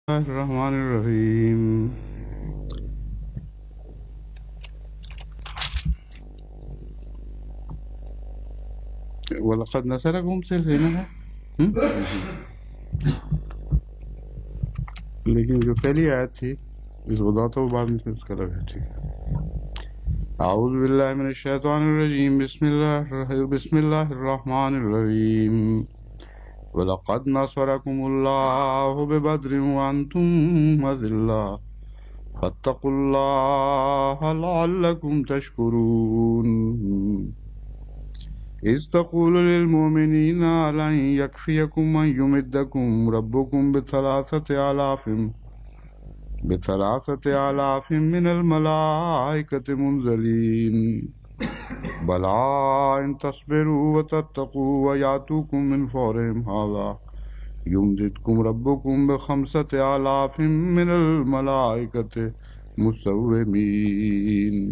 الرحمن الرحيم ولقد نصركم सिर्फ है ना लेकिन जो पहली आयत थी इसको बताता हूँ बाद में फिर उसका लगा ठीक है أعوذ بالله من الشيطان الرجيم بسم الله الرحمن الرحيم ولقد نصركم الله ببدر وأنتم أذلة فاتقوا الله لعلكم تشكرون إذ تقول للمؤمنين لن يكفيكم أن يمدكم ربكم بثلاثة آلاف من الملائكة منزلين بلى إن تصبروا وتتقوا ويأتوكم من فورهم هذا يمددكم ربكم بخمسة آلاف من الملائكة مسومين.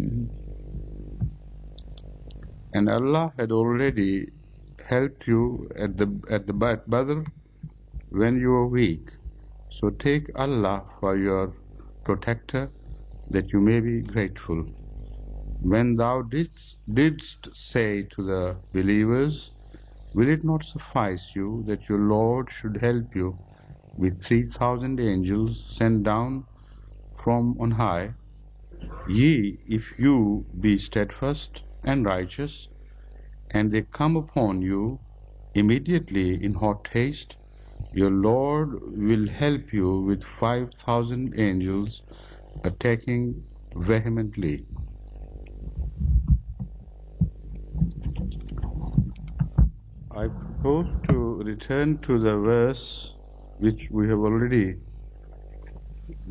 And Allah had already helped you at Badr when you were weak. So take Allah for your protector, that you may be grateful. When thou didst say to the believers, will it not suffice you that your Lord should help you with 3,000 angels sent down from on high? Ye, if you be steadfast and righteous, and they come upon you immediately in hot haste, your Lord will help you with 5,000 angels attacking vehemently. I propose to return to the verse which we have already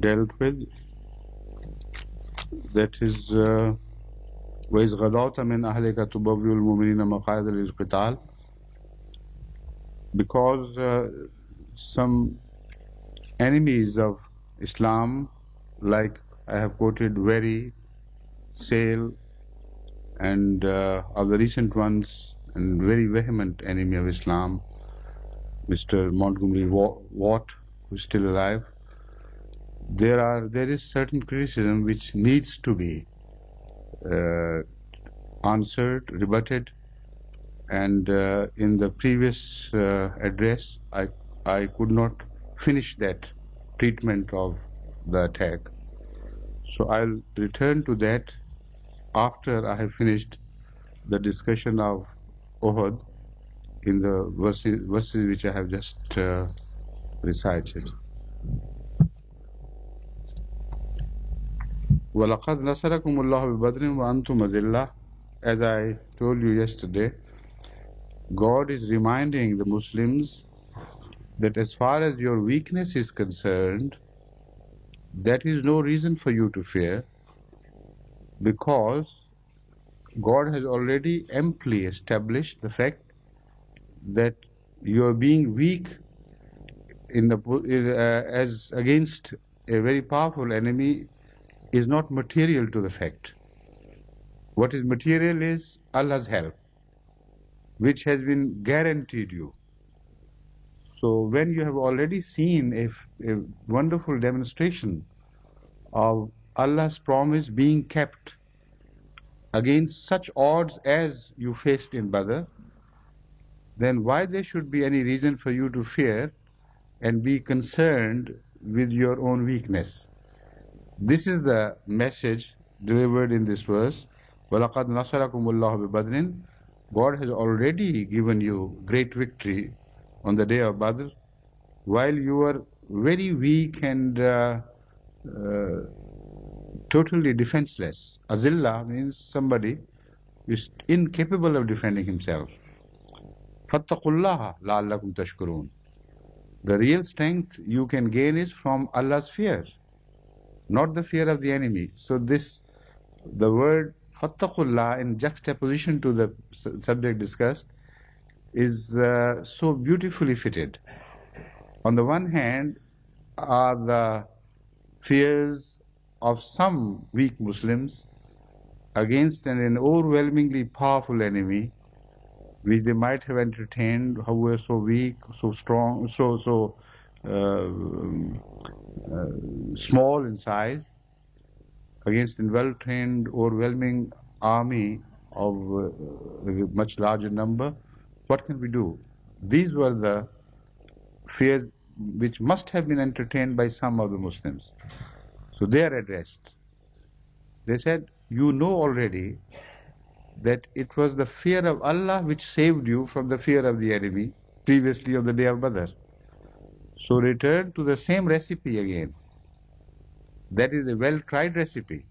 dealt with, that is وَإِذْ غَدَوْتَ مِنْ أَهْلِكَ تُبَوِّئُ الْمُؤْمِنِينَ مَقَاعِدَ لِلْقِتَالِ, because some enemies of Islam, like I have quoted Very, Sale, and of the recent ones, and very vehement enemy of Islam, Mr. Montgomery Watt, who is still alive, there is certain criticism which needs to be answered, rebutted, and in the previous address I could not finish that treatment of the attack. So I'll return to that after I have finished the discussion of Uhud in the verses which I have just recited. وَلَقَدْ نَصَرَكُمُ اللَّهُ بِبَدْرٍ وَأَنْتُمْ أَذِلَّةٌ. As I told you yesterday, God is reminding the Muslims that as far as your weakness is concerned, that is no reason for you to fear, because God has already amply established the fact that your being weak as against a very powerful enemy is not material to the fact. What is material is Allah's help, which has been guaranteed you. So when you have already seen a wonderful demonstration of Allah's promise being kept against such odds as you faced in Badr, then why there should be any reason for you to fear and be concerned with your own weakness? This is the message delivered in this verse. وَلَقَدْ نَصَرَكُمُ اللَّهُ بِبَدْرٍ. God has already given you great victory on the day of Badr, while you were very weak and totally defenseless. Azillah means somebody who is incapable of defending himself. فَاتَّقُوا اللَّهَ لَعَلَّكُمْ تَشْكُرُونَ. The real strength you can gain is from Allah's fear, not the fear of the enemy. So the word fattaqullah in juxtaposition to the subject discussed is so beautifully fitted. On the one hand are the fears of some weak Muslims against an overwhelmingly powerful enemy, which they might have entertained, how we're so weak, so strong, so small in size against a well-trained, overwhelming army of a much larger number. What can we do? These were the fears which must have been entertained by some of the Muslims. So they are addressed. They said, you know already that it was the fear of Allah which saved you from the fear of the enemy previously on the day of Badr. So return to the same recipe again. That is a well-tried recipe.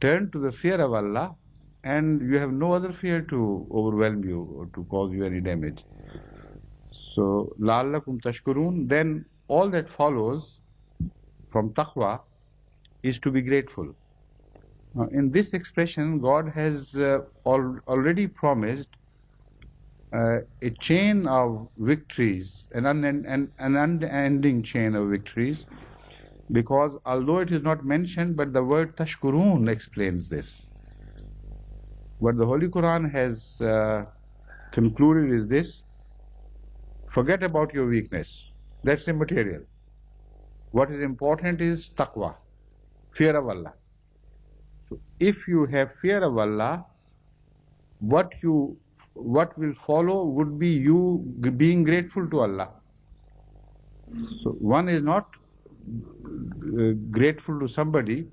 Turn to the fear of Allah, and you have no other fear to overwhelm you or to cause you any damage. So, لَعَلَّكُمْ تَشْكُرُونَ, then all that follows from taqwa is to be grateful. Now, in this expression, God has already promised a chain of victories, an unending chain of victories, because although it is not mentioned, but the word tashkurun explains this. What the Holy Quran has concluded is this: forget about your weakness. That's immaterial. What is important is taqwa, fear of Allah. So if you have fear of Allah, what will follow would be you being grateful to Allah. So one is not grateful to somebody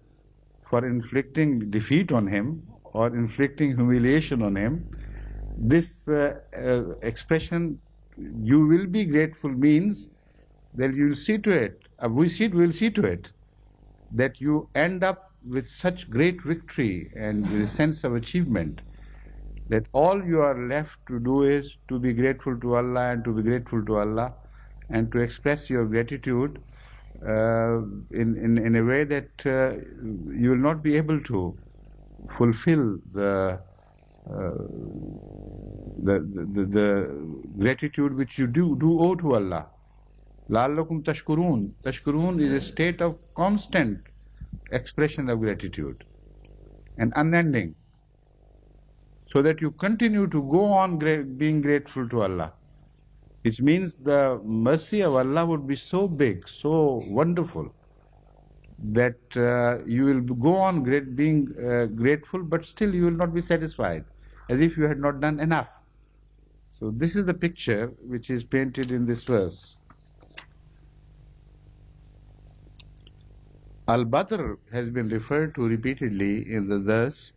for inflicting defeat on him or inflicting humiliation on him. This expression, you will be grateful, means that you will see to it, we'll see to it that you end up with such great victory and with a sense of achievement that all you are left to do is to be grateful to Allah and to be grateful to Allah and to express your gratitude in a way that you will not be able to fulfill the gratitude which you do owe to Allah. لَعَلَّكُمْ تَشْكُرُونَ. Tashkurun is a state of constant expression of gratitude and unending, so that you continue to go on being grateful to Allah. Which means the mercy of Allah would be so big, so wonderful, that you will go on being grateful, but still you will not be satisfied, as if you had not done enough. So this is the picture which is painted in this verse. Al-Badr has been referred to repeatedly in the verse.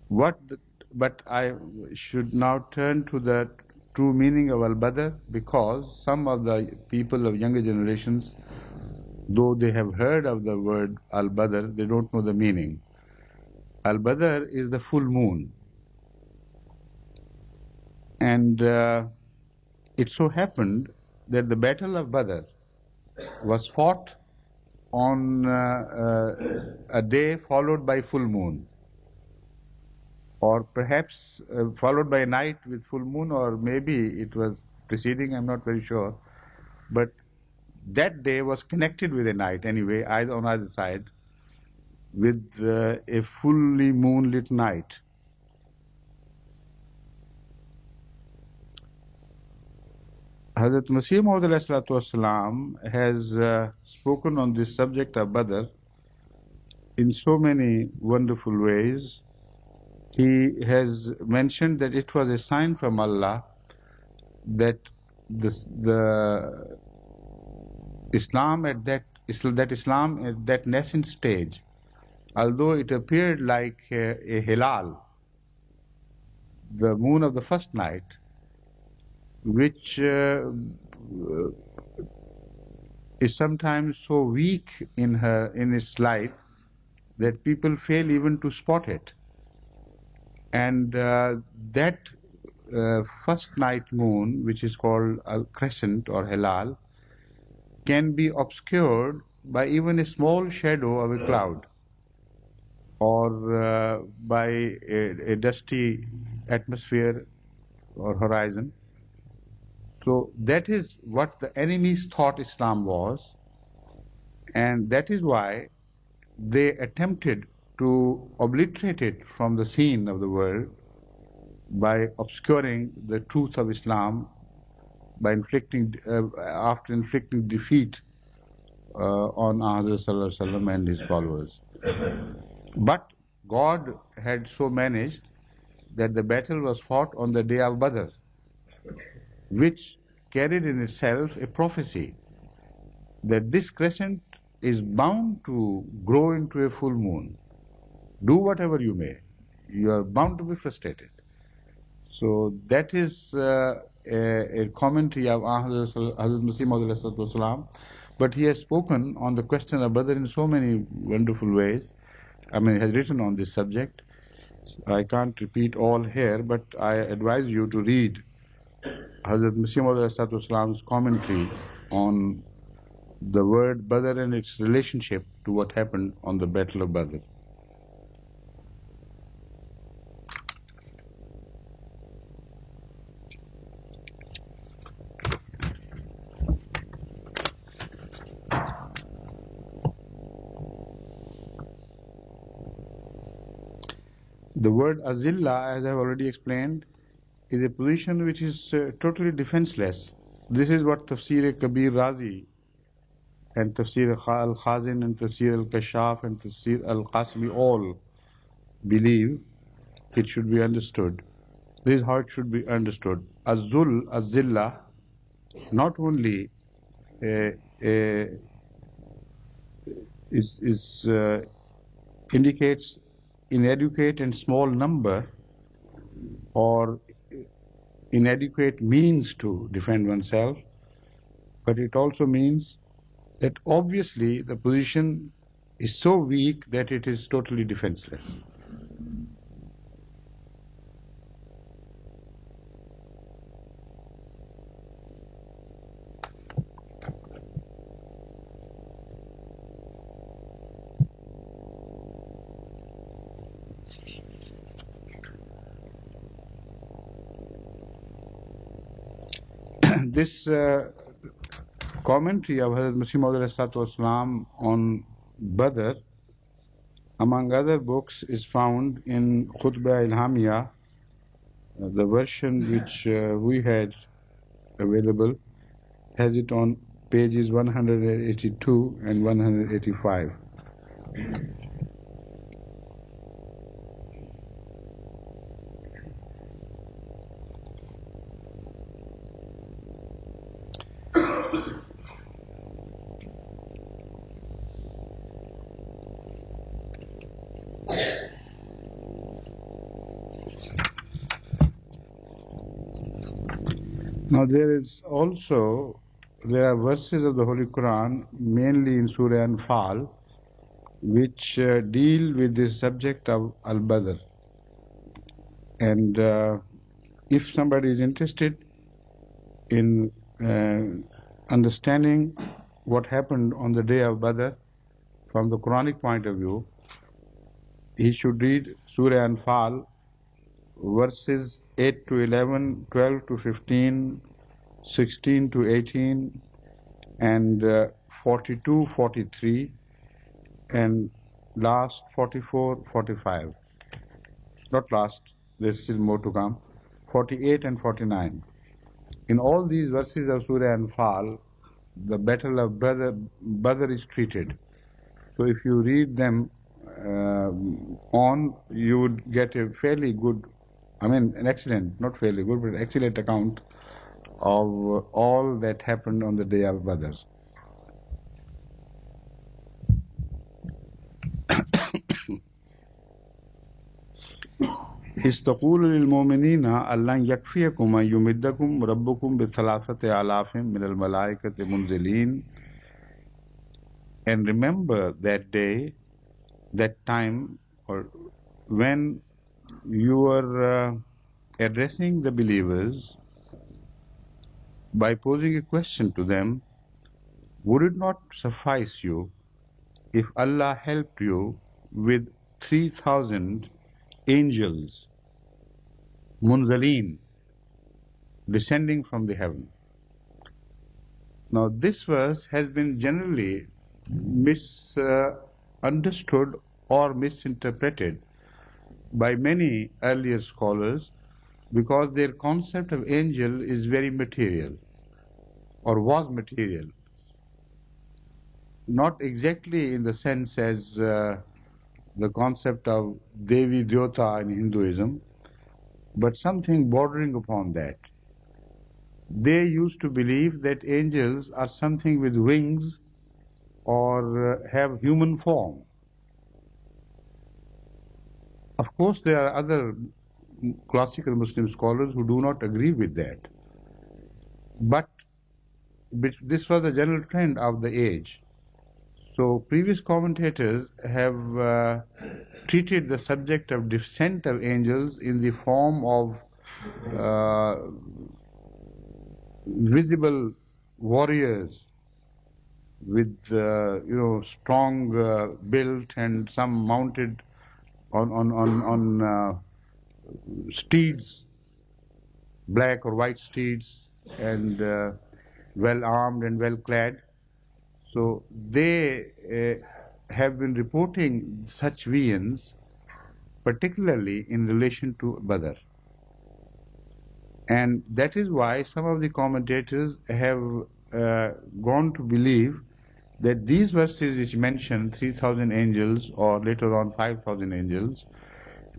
But I should now turn to the true meaning of Al-Badr, because some of the people of younger generations, though they have heard of the word Al-Badr, they don't know the meaning. Al-Badr is the full moon. And it so happened that the Battle of Badr was fought on a day followed by full moon, or perhaps followed by a night with full moon, or maybe it was preceding, I'm not very sure. But that day was connected with a night anyway, either on either side, with a fully moonlit night. Hazrat Masih Maud has spoken on this subject of Badr in so many wonderful ways. He has mentioned that it was a sign from Allah that the Islam at that nascent stage, although it appeared like a hilal, the moon of the first night, which is sometimes so weak in its light that people fail even to spot it. And that first night moon, which is called a crescent or hilal, can be obscured by even a small shadow of a cloud, or by a dusty atmosphere or horizon. So that is what the enemies thought Islam was, and that is why they attempted to obliterate it from the scene of the world by obscuring the truth of Islam, by after inflicting defeat on Hazrat Sallallahu Alaihi Wasallam and his followers. But God had so managed that the battle was fought on the day of Badr, which carried in itself a prophecy that this crescent is bound to grow into a full moon. Do whatever you may, you are bound to be frustrated. So that is a commentary of Hazrat Masih Maud, but he has spoken on the question of Badr in so many wonderful ways. I mean, he has written on this subject. I can't repeat all here, but I advise you to read Hazrat Masih Maud commentary on the word Badr and its relationship to what happened on the Battle of Badr. The word azilla, as I have already explained, is a position which is totally defenseless. This is what Tafsir Kabir Razi and Tafsir al-Khazin and Tafsir al-Kashaf and Tafsir al-Qasmi all believe it should be understood. This is how it should be understood. Az-zilla, not only indicates inadequate and small number or inadequate means to defend oneself, but it also means that obviously the position is so weak that it is totally defenseless. This commentary of Hazrat Masih Maud on Badr, among other books, is found in Khutbah Ilhamiyah, the version which we had available has it on pages 182 and 185. Now there are verses of the Holy Quran, mainly in Surah Anfal, which deal with the subject of Al-Badr. And if somebody is interested in understanding what happened on the day of Badr from the Quranic point of view, he should read Surah Anfal, verses 8 to 11, 12 to 15, 16 to 18, and 42, 43, and last 44, 45. Not last, there's still more to come. 48 and 49. In all these verses of Surah Anfal, the battle of Badr is treated. So if you read them you would get a fairly good, an excellent, not fairly good, but excellent account of all that happened on the day of Badr. استقول للمؤمنين ألن يكفيكم أن يمدكم ربكم بثلاثة آلاف من الملائكة منزلين. And remember that day, that time, or when you are addressing the believers by posing a question to them, would it not suffice you if Allah helped you with 3,000 angels, munzaleen, descending from the heaven? Now this verse has been generally misunderstood or misinterpreted by many earlier scholars because their concept of angel is very material or was material. not exactly in the sense as the concept of Devi Dyota in Hinduism, but something bordering upon that. They used to believe that angels are something with wings or have human form. Of course, there are other classical Muslim scholars who do not agree with that. But this was the general trend of the age. So previous commentators have treated the subject of descent of angels in the form of visible warriors with strong built and some mounted on steeds, black or white steeds, and well armed and well clad. So they have been reporting such visions, particularly in relation to Badr. And that is why some of the commentators have gone to believe that these verses which mention 3,000 angels or later on 5,000 angels,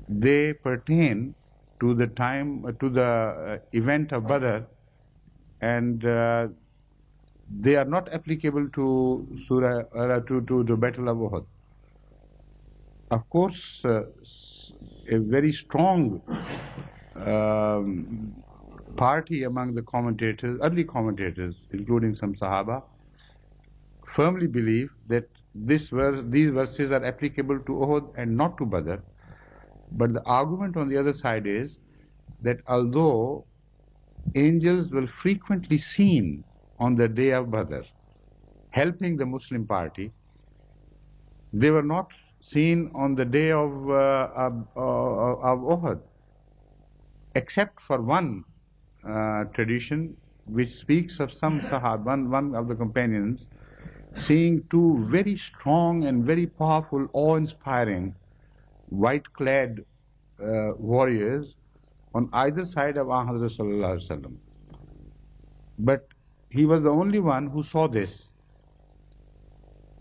they pertain to the time, to the event of Badr, and they are not applicable to to the Battle of Uhud. Of course, a very strong party among the commentators, early commentators, including some Sahaba, firmly believe that these verses are applicable to Uhud and not to Badr. But the argument on the other side is that although angels were frequently seen on the day of Badr, helping the Muslim party, they were not seen on the day of Uhud, except for one tradition which speaks of some Sahaba, one of the companions, seeing two very strong and very powerful, awe-inspiring, white-clad warriors on either side of Hazrat Sallallahu Alaihi Wasallam. But he was the only one who saw this.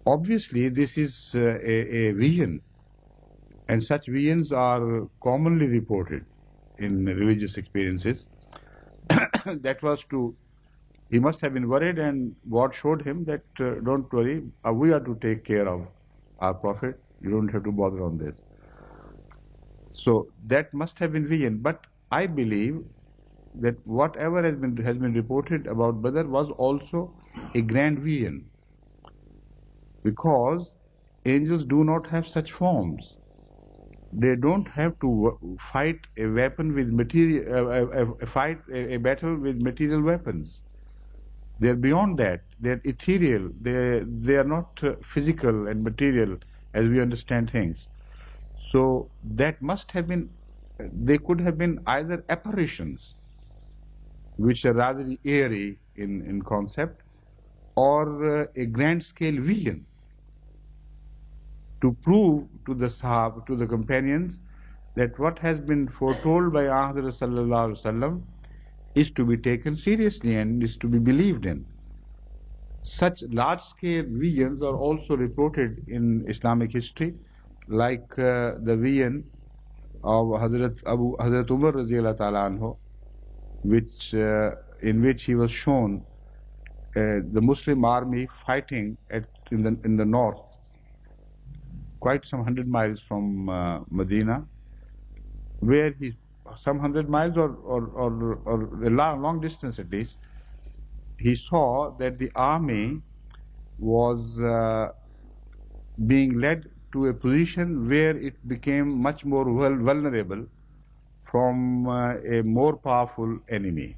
Obviously, this is a vision, and such visions are commonly reported in religious experiences. That was he must have been worried, and God showed him that don't worry, we are to take care of our Prophet, you don't have to bother on this. So that must have been vision, but I believe that whatever has been reported about Badr was also a grand vision, because angels do not have such forms. They don't have to fight a weapon with fight a battle with material weapons. They are beyond that. They are ethereal. They are not physical and material as we understand things. So that must have been, they could have been either apparitions, which are rather airy in concept, or a grand scale vision to prove to the Sahaba, to the companions, that what has been foretold by Ahmad Sallallahu Alaihi Wasallam is to be taken seriously and is to be believed in. Such large-scale visions are also reported in Islamic history, like the vision of Hazrat Umar Radiyallahu Ta'ala Anhu, in which he was shown the Muslim army fighting in the north, quite some 100 miles from Medina, where some 100 miles or a long distance at least, he saw that the army was being led to a position where it became much more vulnerable from a more powerful enemy.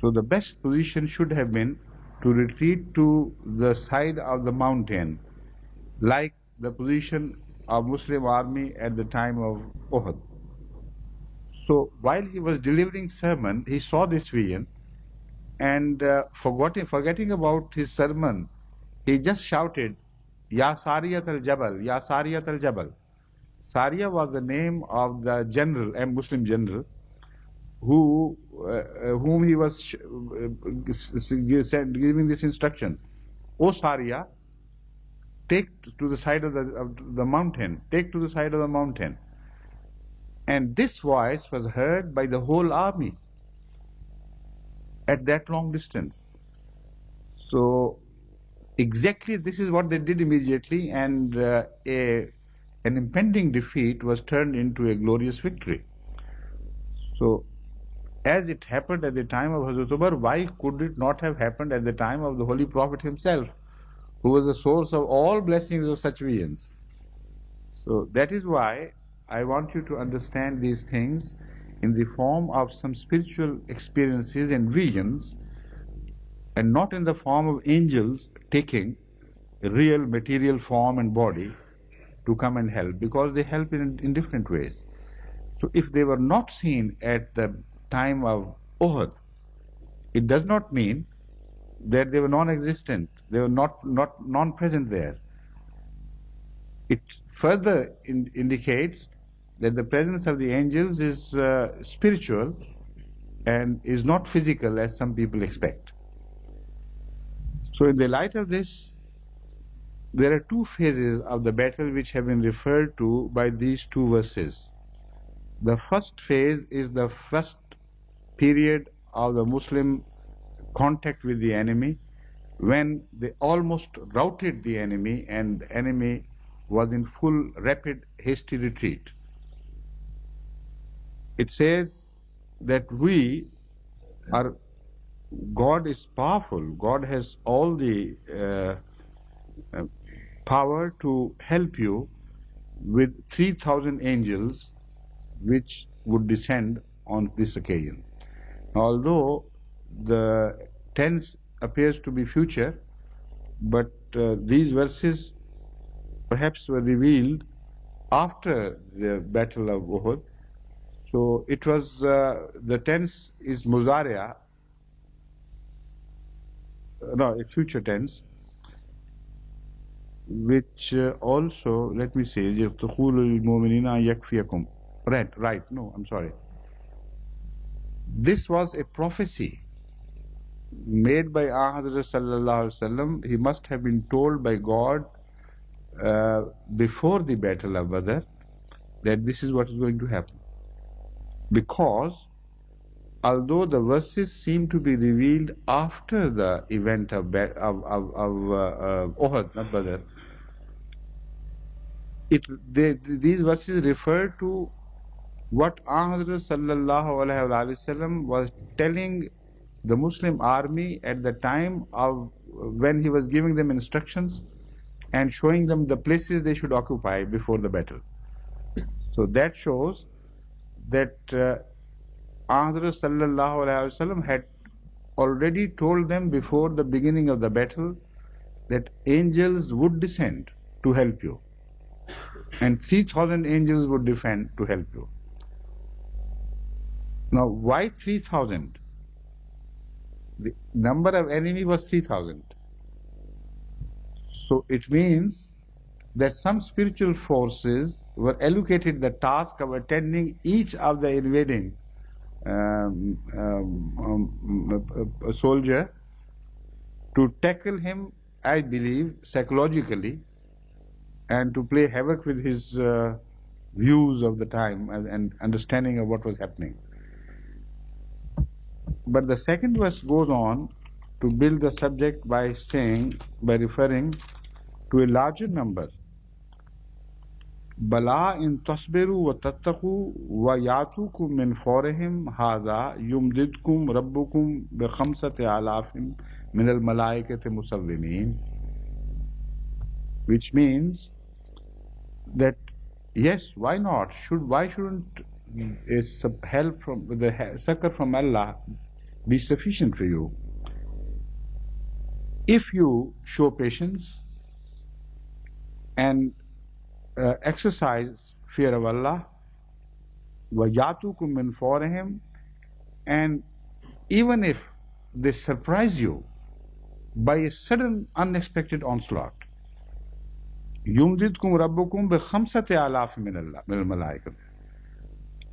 So the best position should have been to retreat to the side of the mountain, like the position of Muslim army at the time of Uhud. So while he was delivering sermon, he saw this vision, and forgetting about his sermon, he just shouted, "Ya Sariyat al-Jabal, Ya Sariyat al-Jabal." Sariya was the name of the general, a Muslim general, whom he was giving this instruction, O Sariya, take to the side of the mountain, take to the side of the mountain. And this voice was heard by the whole army at that long distance. So exactly this is what they did immediately, and an impending defeat was turned into a glorious victory. So as it happened at the time of Hazrat Umar, why could it not have happened at the time of the Holy Prophet himself, who was the source of all blessings of such visions? So that is why I want you to understand these things in the form of some spiritual experiences and visions, and not in the form of angels taking a real material form and body to come and help, because they help in different ways. So if they were not seen at the time of Uhud, it does not mean that they were non-existent, they were not non-present there. It further indicates that the presence of the angels is spiritual and is not physical as some people expect. So in the light of this, there are two phases of the battle which have been referred to by these two verses. The first phase is the first period of the Muslim contact with the enemy, when they almost routed the enemy and the enemy was in full rapid hasty retreat. It says that God is powerful, God has all the power to help you with 3,000 angels which would descend on this occasion. Although the tense appears to be future, but these verses perhaps were revealed after the battle of Uhud. So it was, the tense is Muzariya, no, a future tense, which also, let me say, right, no, I'm sorry. This was a prophecy made by Hazrat Sallallahu Alaihi Wasallam. He must have been told by God before the battle of Badr that this is what is going to happen. Because although the verses seem to be revealed after the event of Uhud, not Badr, these verses refer to what Hazrat Sallallahu Alaihi Wasallam was telling the Muslim army at the time of when he was giving them instructions and showing them the places they should occupy before the battle. So that shows that Hazrat Sallallahu Alaihi Wasallam had already told them before the beginning of the battle that angels would descend to help you, and 3,000 angels would descend to help you. Now, why 3,000? The number of enemy was 3,000. So it means that some spiritual forces were allocated the task of attending each of the invading a soldier to tackle him, I believe, psychologically, and to play havoc with his views of the time and understanding of what was happening. But the second verse goes on to build the subject by referring to a larger number. Bala in tasbiru wa tattaqu wa yatukum min fawrihim hadha yumdidkum rabbukum bi khamsati alafin min al malaikati musawwimin, which means that yes, why not? Why shouldn't help from the succor from Allah be sufficient for you if you show patience and exercise fear of Allah, وَيَعْتُكُم مِّن فَوْرِهِمْ, and even if they surprise you by a sudden unexpected onslaught, يُمْدِدْكُمْ رَبُّكُمْ بِخَمْسَةِ آلَافٍ مِّنَ الْمَلَائِكَةِ,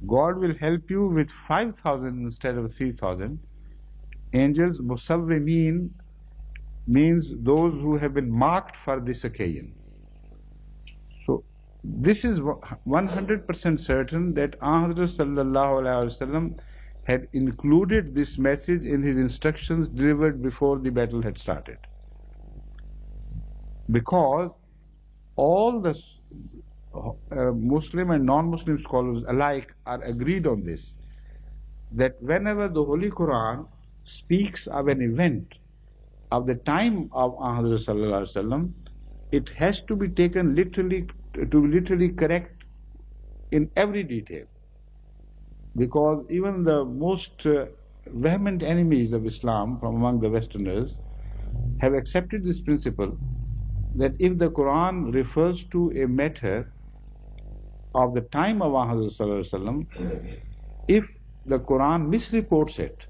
God will help you with 5,000 instead of 3,000 angels, musawwimin, means those who have been marked for this occasion. So this is 100% certain that Ahmad sallallahu alaihi wasallam had included this message in his instructions delivered before the battle had started. Because all the Muslim and non-Muslim scholars alike are agreed on this, that whenever the Holy Quran speaks of an event of the time of Ahmad sallallahu alaihi wasallam, it has to be taken literally, to literally correct in every detail. Because even the most vehement enemies of Islam from among the Westerners have accepted this principle, that if the Quran refers to a matter of the time of Muhammad sallallahu alaihi wasallam, if the Quran misreports it,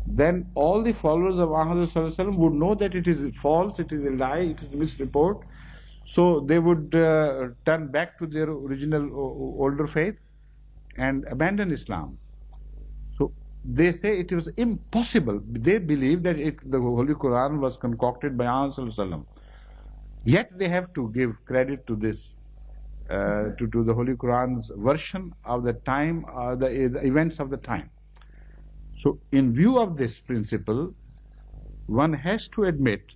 then all the followers of Muhammad sallallahu alaihi wasallam would know that it is false, it is a lie, it is a misreport. So they would turn back to their original older faiths and abandon Islam. So they say it was impossible. They believe that the Holy Quran was concocted by Muhammad sallallahu alaihi wasallam. Yet they have to give credit to this, to the Holy Quran's version of the time, the events of the time. So in view of this principle, one has to admit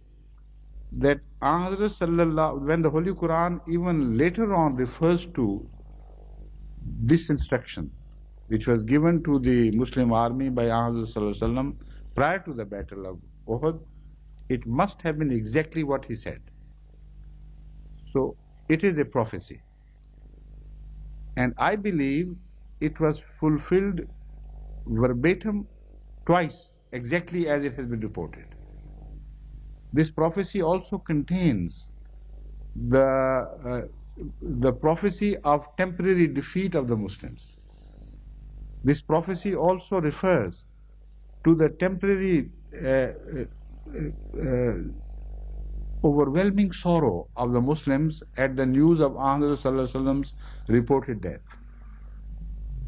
that when the Holy Quran even later on refers to this instruction, which was given to the Muslim army by Muhammad prior to the battle of Uhud, it must have been exactly what he said. So it is a prophecy. And I believe it was fulfilled verbatim twice, exactly as it has been reported. This prophecy also contains the prophecy of temporary defeat of the Muslims. This prophecy also refers to the temporary overwhelming sorrow of the Muslims at the news of Ahmad sallallahu alaihi wasallam's reported death.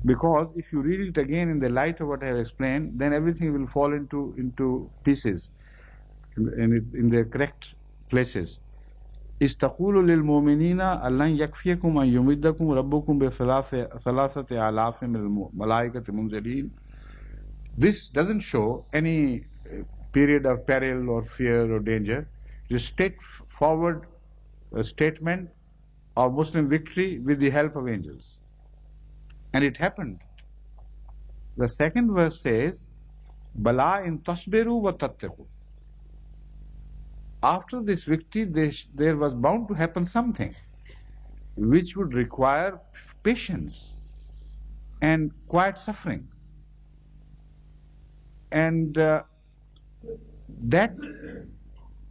Because if you read it again in the light of what I have explained, then everything will fall into pieces in the correct places. Istaqulu lil mu'minina allan yakfiyakum an yumiddakum rabbukum bi thalathati alafin min malaikati munzilin. This doesn't show any period of peril or fear or danger. It is straightforward statement of Muslim victory with the help of angels. And it happened. The second verse says, Bala in tasbiru wa tattaqu. After this victory, there was bound to happen something which would require patience and quiet suffering. And that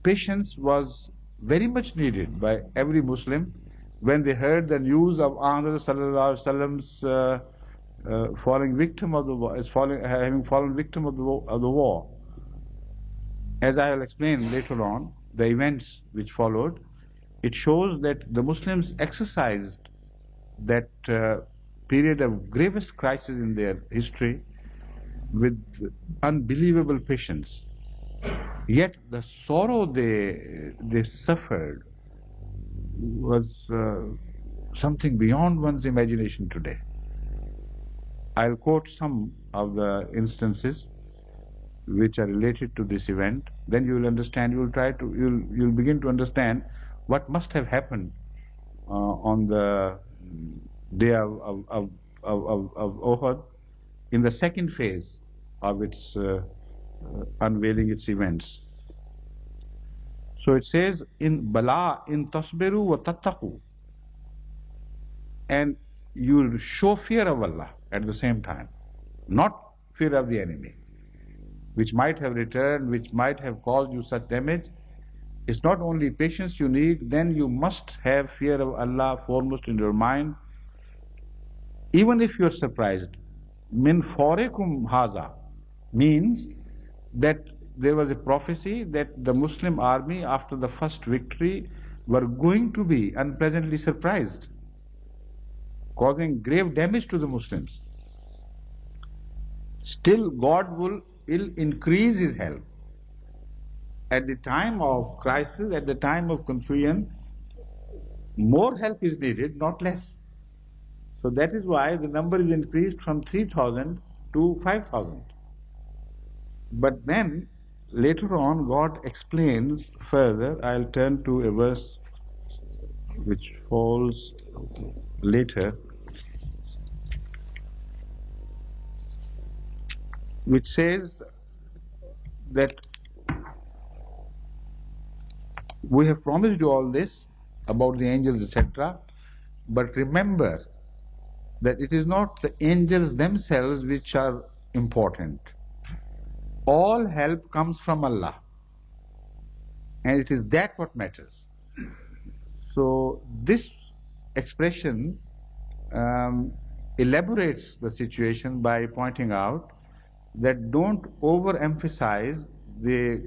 patience was very much needed by every Muslim when they heard the news of Ahmad sallallahu alaihi wasallam's falling victim of the war, having fallen victim of the war. As I will explain later on, the events which followed, it shows that the Muslims exercised that period of gravest crisis in their history with unbelievable patience. Yet the sorrow they suffered was something beyond one's imagination today. I'll quote some of the instances which are related to this event. Then you will understand. You'll begin to understand what must have happened on the day of Uhud in the second phase of its unveiling its events. So it says, in Bala, in tasbiru wa tattaqu, and you will show fear of Allah at the same time, not fear of the enemy, which might have returned, which might have caused you such damage. It's not only patience you need, then you must have fear of Allah foremost in your mind, even if you're surprised. Min fawrikum haza means that there was a prophecy that the Muslim army after the first victory were going to be unpleasantly surprised, causing grave damage to the Muslims. Still God will increase His help at the time of crisis, at the time of confusion, more help is needed, not less. So that is why the number is increased from 3,000 to 5,000. But then later on God explains further. I'll turn to a verse which falls later, which says that we have promised you all this about the angels, etc. But remember that it is not the angels themselves which are important. All help comes from Allah, and it is that what matters. So this expression elaborates the situation by pointing out that don't overemphasize the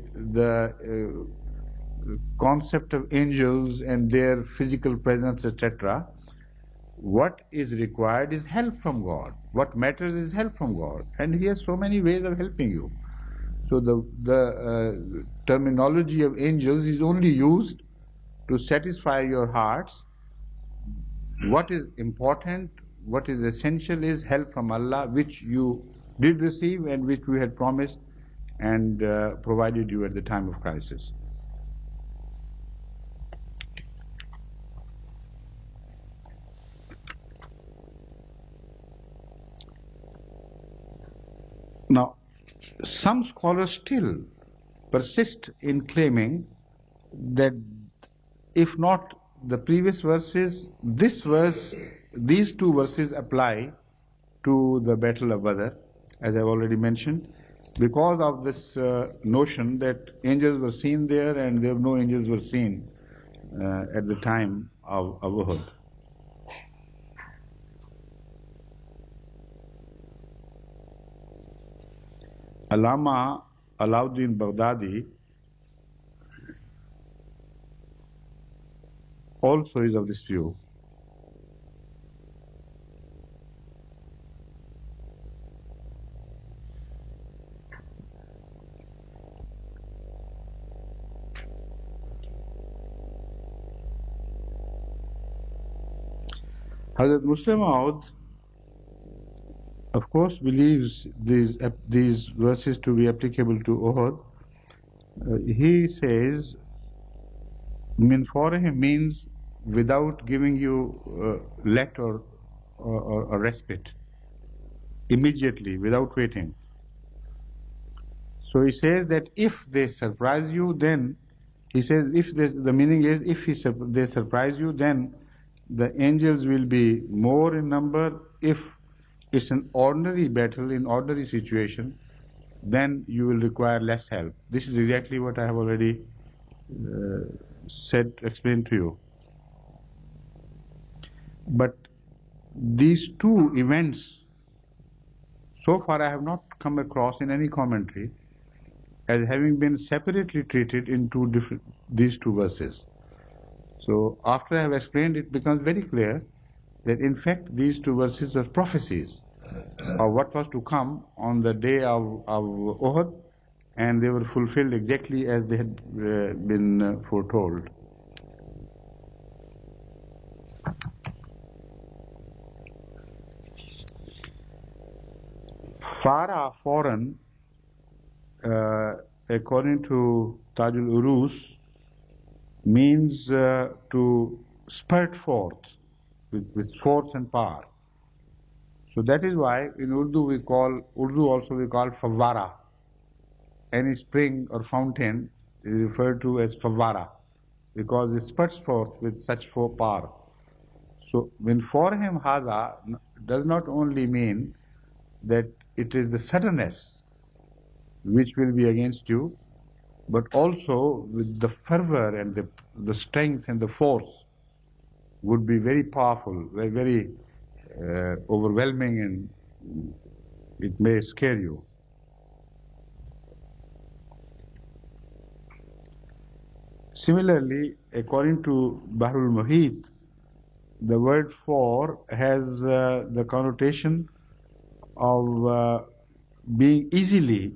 concept of angels and their physical presence, etc. What is required is help from God. What matters is help from God, and He has so many ways of helping you. So the terminology of angels is only used to satisfy your hearts. What is important, what is essential is help from Allah, which you did receive and which we had promised and provided you at the time of crisis. Now, some scholars still persist in claiming that if not the previous verses, this verse, these two verses apply to the Battle of Badr, as I've already mentioned, because of this notion that angels were seen there and there no angels were seen at the time of Uhud. Allama Alauddin Baghdadi also is of this view. Hazrat Muslim Maud, of course, believes these verses to be applicable to Uhud. He says, min forihim means without giving you let or respite, immediately, without waiting. So he says that if they surprise you, then he says the meaning is if they surprise you, then the angels will be more in number. If it's an ordinary battle, in ordinary situation, then you will require less help. This is exactly what I have already explained to you. But these two events, so far I have not come across in any commentary as having been separately treated in these two verses. So after I have explained, it becomes very clear that in fact these two verses are prophecies of what was to come on the day of Uhud, and they were fulfilled exactly as they had been foretold. Fara, foreign, according to Tajul Urus, means to spurt forth with force and power. So that is why in Urdu also we call Fawwara. Any spring or fountain is referred to as Fawwara because it spurts forth with such power. So when for him hada does not only mean that it is the suddenness which will be against you, but also with the fervor and the strength and the force would be very powerful, very overwhelming, and it may scare you. Similarly, according to Bahrul Muhit, the word for has the connotation of being easily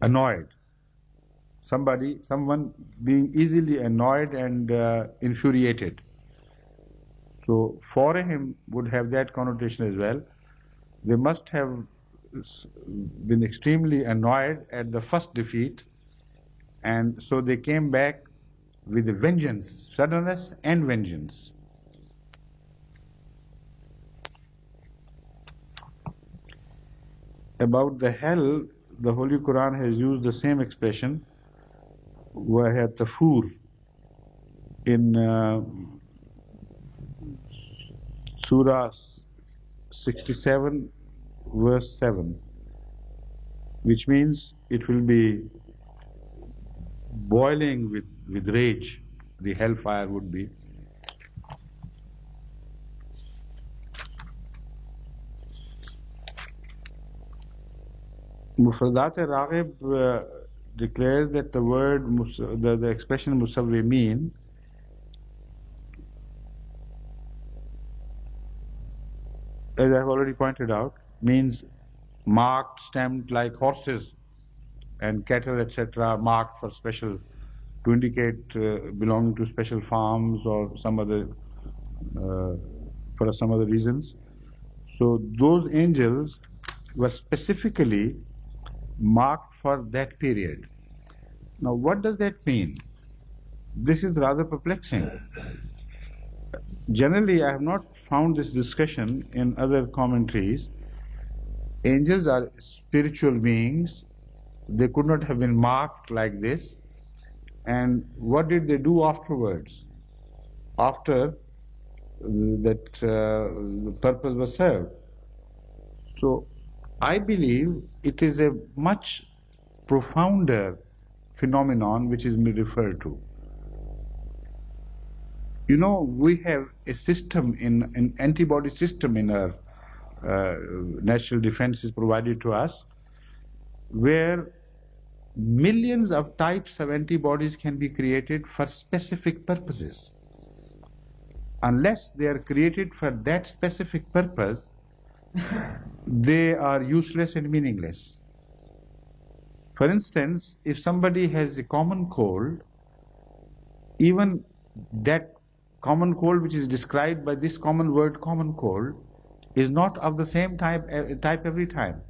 annoyed, someone being easily annoyed and infuriated. So forehim would have that connotation as well. They must have been extremely annoyed at the first defeat, and so they came back with a vengeance, suddenness and vengeance. About the hell, the Holy Quran has used the same expression, وَهَيَ تَفُورٌ, in Surah 67, verse 7, which means it will be boiling with rage. The hellfire would be. Mufradat Raghib declares that the word, the expression musawwimin, as I have already pointed out, means marked, stamped like horses and cattle, etc., marked for special, to indicate belonging to special farms or some other, for some other reasons. So those angels were specifically marked for that period. Now, what does that mean? This is rather perplexing. Generally, I have not found this discussion in other commentaries. Angels are spiritual beings. They could not have been marked like this. And what did they do afterwards? After that the purpose was served. So, I believe it is a much profounder phenomenon which is referred to. You know, we have a system, an antibody system in our natural defenses provided to us, where millions of types of antibodies can be created for specific purposes. Unless they are created for that specific purpose, they are useless and meaningless. For instance, if somebody has a common cold, even that common cold which is described by this common word common cold is not of the same type every time.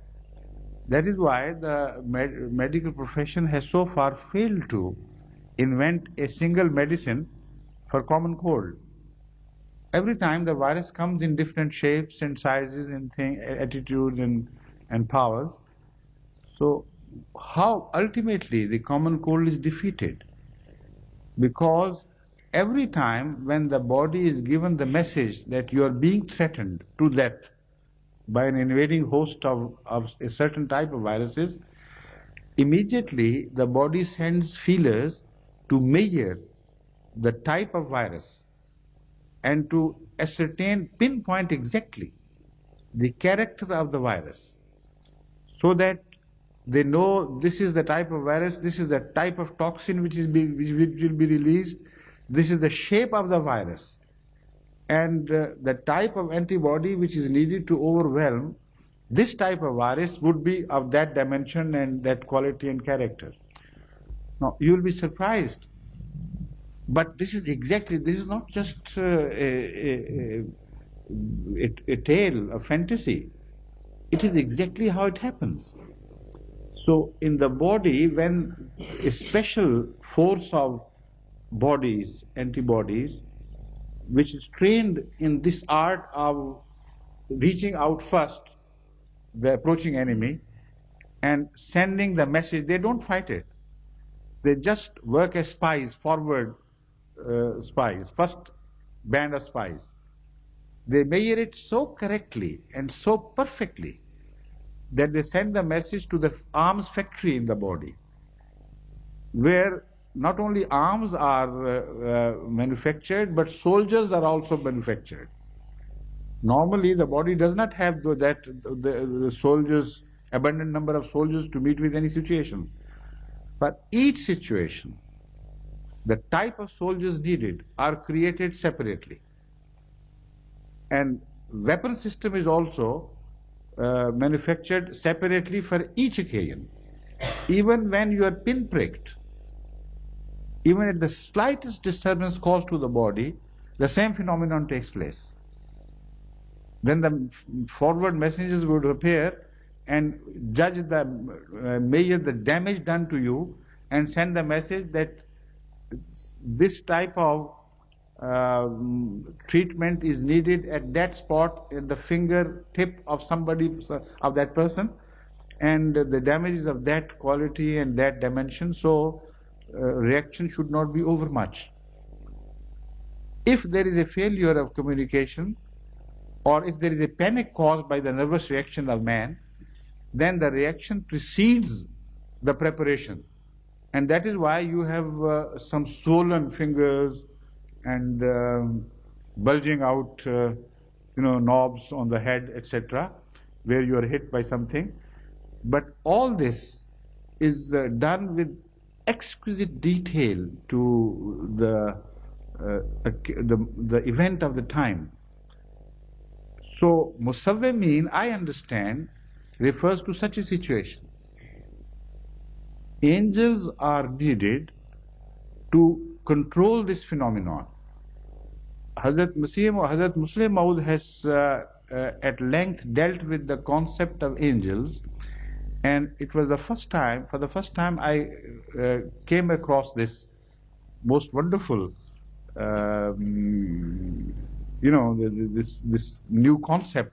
That is why the medical profession has so far failed to invent a single medicine for common cold. Every time the virus comes in different shapes and sizes and attitudes and powers. So how ultimately the common cold is defeated? Because every time when the body is given the message that you are being threatened to death by an invading host of a certain type of viruses, immediately the body sends feelers to measure the type of virus and to ascertain, pinpoint exactly the character of the virus, so that they know this is the type of virus, this is the type of toxin which will be released, this is the shape of the virus, and the type of antibody which is needed to overwhelm this type of virus would be of that dimension and that quality and character. Now, you will be surprised. But this is not just a tale, a fantasy. It is exactly how it happens. So in the body, when a special force of bodies, antibodies, which is trained in this art of reaching out first, the approaching enemy, and sending the message, they don't fight it. They just work as spies, forward spies, first band of spies. They measure it so correctly and so perfectly that they send the message to the arms factory in the body, where not only arms are manufactured, but soldiers are also manufactured. Normally, the body does not have the soldiers, abundant number of soldiers to meet with any situation. But each situation, the type of soldiers needed are created separately. And weapon system is also manufactured separately for each occasion. Even when you are pinpricked even at the slightest disturbance caused to the body, the same phenomenon takes place. Then the forward messengers would appear and judge measure the damage done to you and send the message that this type of treatment is needed at that spot, at the fingertip of somebody, of that person, and the damage is of that quality and that dimension, so reaction should not be overmuch. If there is a failure of communication, or if there is a panic caused by the nervous reaction of man, then the reaction precedes the preparation. And that is why you have some swollen fingers and bulging out knobs on the head, etc., where you are hit by something. But all this is done with exquisite detail to the event of the time. So musawwimin, I understand, refers to such a situation. Angels are needed to control this phenomenon. Hazrat Muslim Maud has at length dealt with the concept of angels, and it was for the first time I came across this most wonderful this new concept,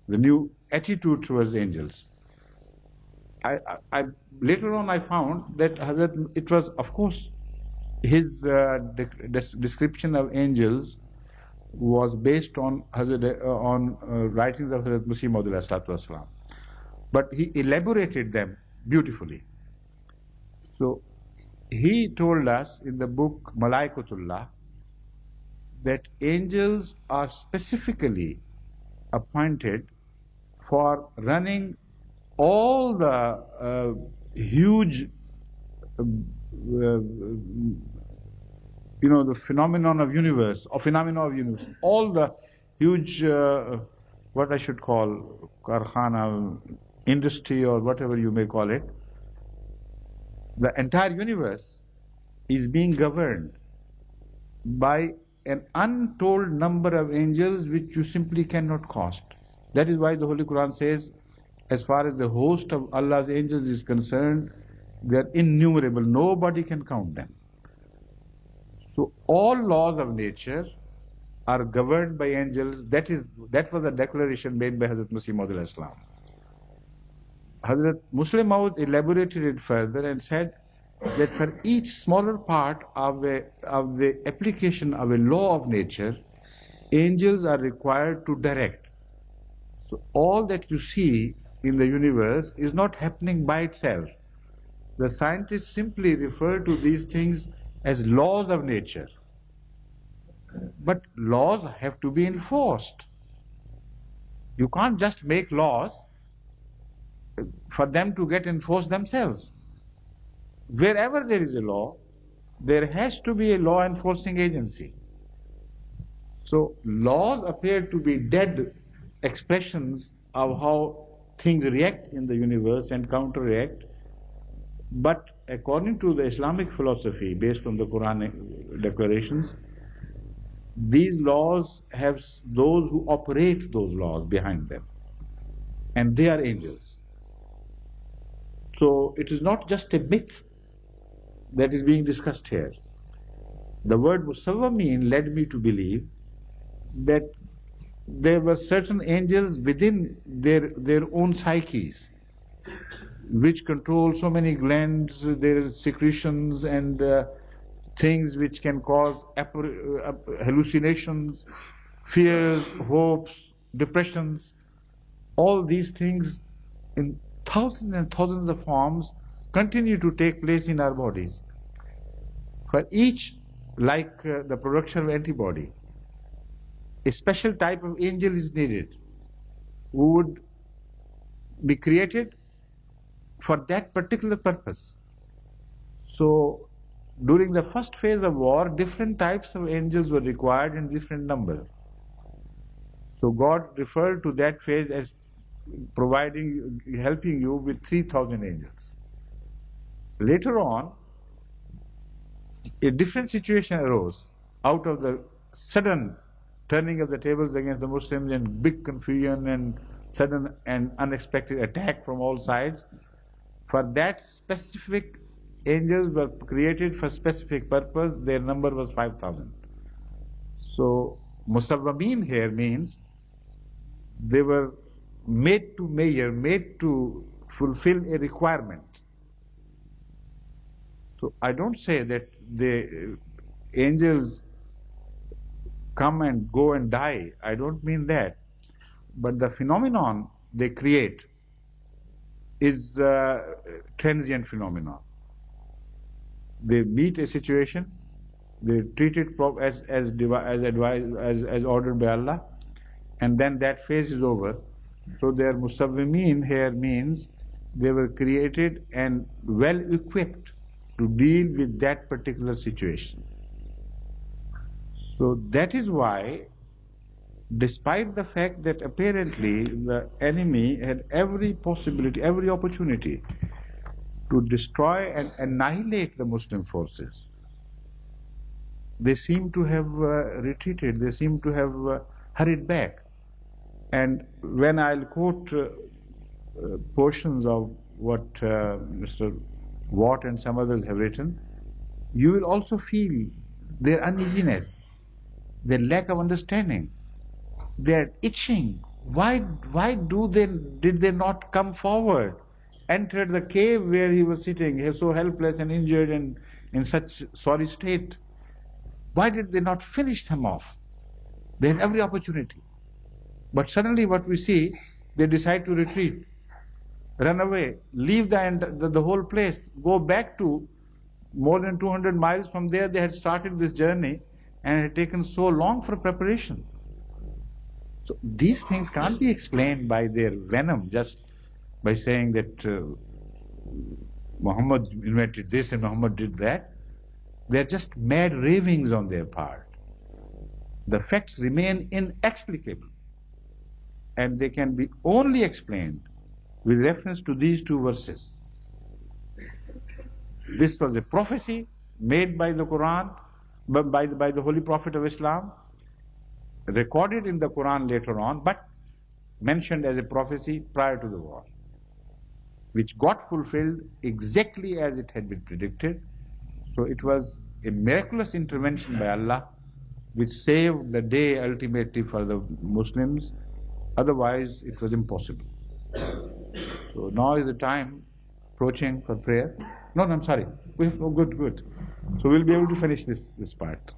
the new attitude towards angels. I later on I found that it was, of course, his description of angels was based on writings of Hazrat Masih Maud alayhi salatu wasalam, but he elaborated them beautifully. So he told us in the book Malaikatullah that angels are specifically appointed for running all the huge the phenomenon of universe, all the huge what I should call karkhana, industry, or whatever you may call it. The entire universe is being governed by an untold number of angels which you simply cannot cost. That is why the Holy Quran says, as far as the host of Allah's angels is concerned, they are innumerable. Nobody can count them. So all laws of nature are governed by angels. That was a declaration made by Hazrat Masih Maud alayhi salam. Hazrat Muslim Maud elaborated it further and said that for each smaller part of the application of a law of nature, angels are required to direct. So all that you see in the universe is not happening by itself. The scientists simply refer to these things as laws of nature. But laws have to be enforced. You can't just make laws for them to get enforced themselves. Wherever there is a law, there has to be a law enforcing agency. So laws appear to be dead expressions of how things react in the universe and counter-react. But according to the Islamic philosophy based on the Quranic declarations, these laws have those who operate those laws behind them, and they are angels. So it is not just a myth that is being discussed here. The word musawwimin led me to believe that there were certain angels within their own psyches which control so many glands, their secretions, and things which can cause hallucinations, fears, hopes, depressions. All these things in thousands and thousands of forms continue to take place in our bodies. For each, like the production of antibody, a special type of angel is needed who would be created for that particular purpose. So during the first phase of war, different types of angels were required in different numbers. So God referred to that phase as helping you with 3,000 angels. Later on, a different situation arose out of the sudden turning of the tables against the Muslims and big confusion and sudden and unexpected attack from all sides. For that specific, angels were created for specific purpose. Their number was 5,000. So Musawwamin here means they were made to measure, made to fulfill a requirement. So I don't say that the angels come and go and die. I don't mean that. But the phenomenon they create is a transient phenomenon. They meet a situation, they treat it as ordered by Allah, and then that phase is over. So their musawwimin here means they were created and well equipped to deal with that particular situation. So that is why, despite the fact that apparently the enemy had every possibility, every opportunity to destroy and annihilate the Muslim forces, they seem to have retreated, they seem to have hurried back. And when I'll quote portions of what Mr. Watt and some others have written, you will also feel their uneasiness, their lack of understanding. They are itching. Why did they not come forward, enter the cave where he was sitting, so helpless and injured and in such sorry state? Why did they not finish him off? They had every opportunity. But suddenly what we see, they decide to retreat, run away, leave the whole place, go back to more than 200 miles from there. They had started this journey and it had taken so long for preparation. So these things can't be explained by their venom, just by saying that Muhammad invented this and Muhammad did that. They are just mad ravings on their part. The facts remain inexplicable, and they can be only explained with reference to these two verses. This was a prophecy made by the Quran, by the Holy Prophet of Islam, recorded in the Quran later on, but mentioned as a prophecy prior to the war, which got fulfilled exactly as it had been predicted. So it was a miraculous intervention by Allah which saved the day ultimately for the Muslims. Otherwise, it was impossible. So now is the time approaching for prayer. No, I'm sorry. Good. So we'll be able to finish this part.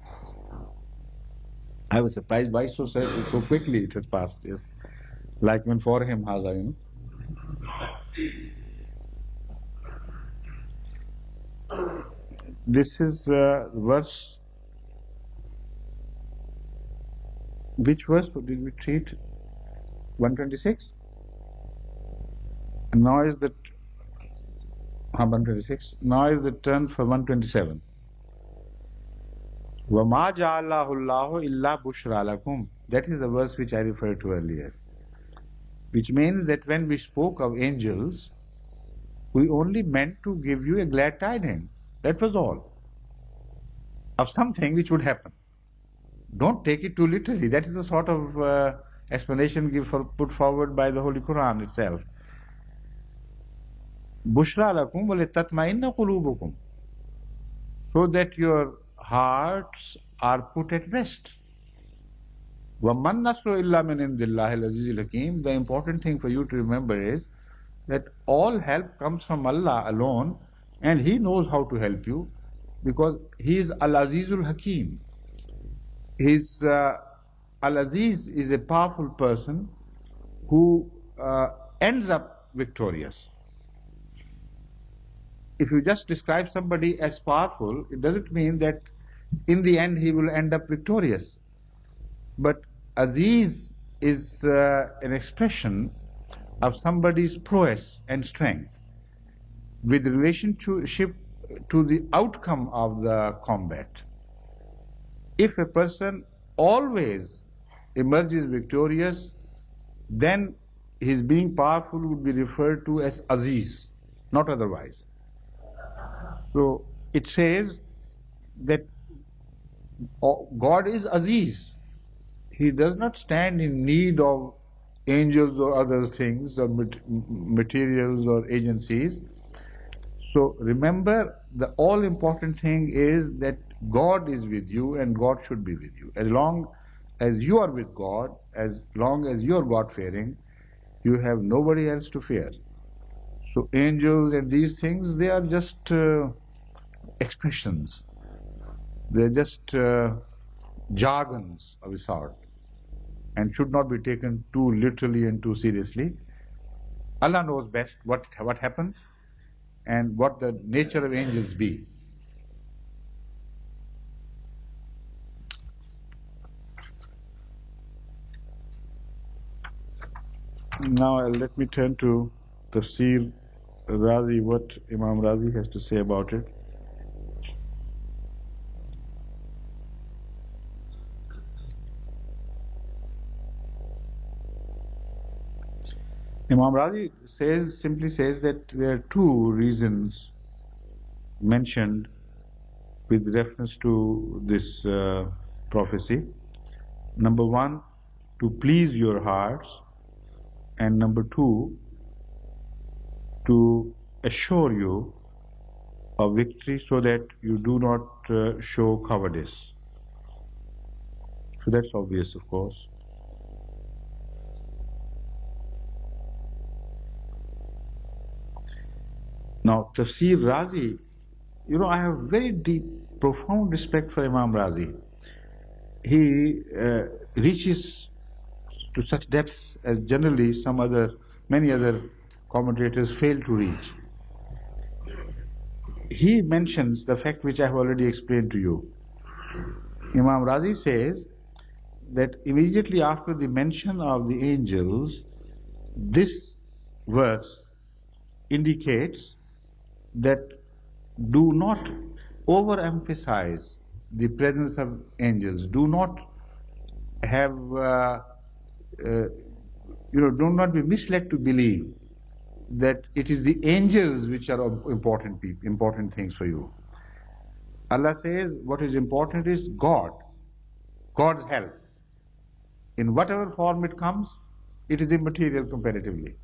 I was surprised why so quickly it has passed. Yes, like when for him, Haza, you know. This is verse. Which verse did we treat? 126. And now is the 126. Now is the turn for 127. وَمَا جَعَلَّهُ اللَّهُ إِلَّا بُشْرَى لَكُمْ. That is the verse which I referred to earlier. Which means that when we spoke of angels, we only meant to give you a glad tidings. That was all. Of something which would happen. Don't take it too literally. That is the sort of explanation put forward by the Holy Quran itself. Bushra lakum wa litatma'inna qulubukum. So that your hearts are put at rest. وَمَن نَصْرُ إِلَّا مِنْ عِنْدِ اللَّهِ الْعَزِيزِ الْحَكِيمِ. The important thing for you to remember is that all help comes from Allah alone, and He knows how to help you because He is Al-Azizul Hakim. Al-Aziz is a powerful person who ends up victorious. If you just describe somebody as powerful, it doesn't mean that in the end he will end up victorious. But Aziz is an expression of somebody's prowess and strength with relationship to the outcome of the combat. If a person always emerges victorious, then his being powerful would be referred to as Aziz, not otherwise. So it says that God is Aziz. He does not stand in need of angels or other things or materials or agencies. So remember, the all important thing is that God is with you and God should be with you. As long as you are with God, as long as you are God-fearing, you have nobody else to fear. So angels and these things, they are just expressions. They are just jargons of a sort and should not be taken too literally and too seriously. Allah knows best what happens and what the nature of angels be. Now let me turn to Tafsir Razi, what Imam Razi has to say about it. Imam Razi simply says that there are two reasons mentioned with reference to this prophecy. Number one, to please your hearts, and number two, to assure you of victory so that you do not show cowardice. So that's obvious, of course. Now, Tafsir Razi, I have very deep, profound respect for Imam Razi. He reaches to such depths as generally many other commentators fail to reach. He mentions the fact which I have already explained to you. Imam Razi says that immediately after the mention of the angels, this verse indicates that do not overemphasize the presence of angels. Do not have, do not be misled to believe that it is the angels which are important things for you. Allah says what is important is God's help. In whatever form it comes, it is immaterial comparatively.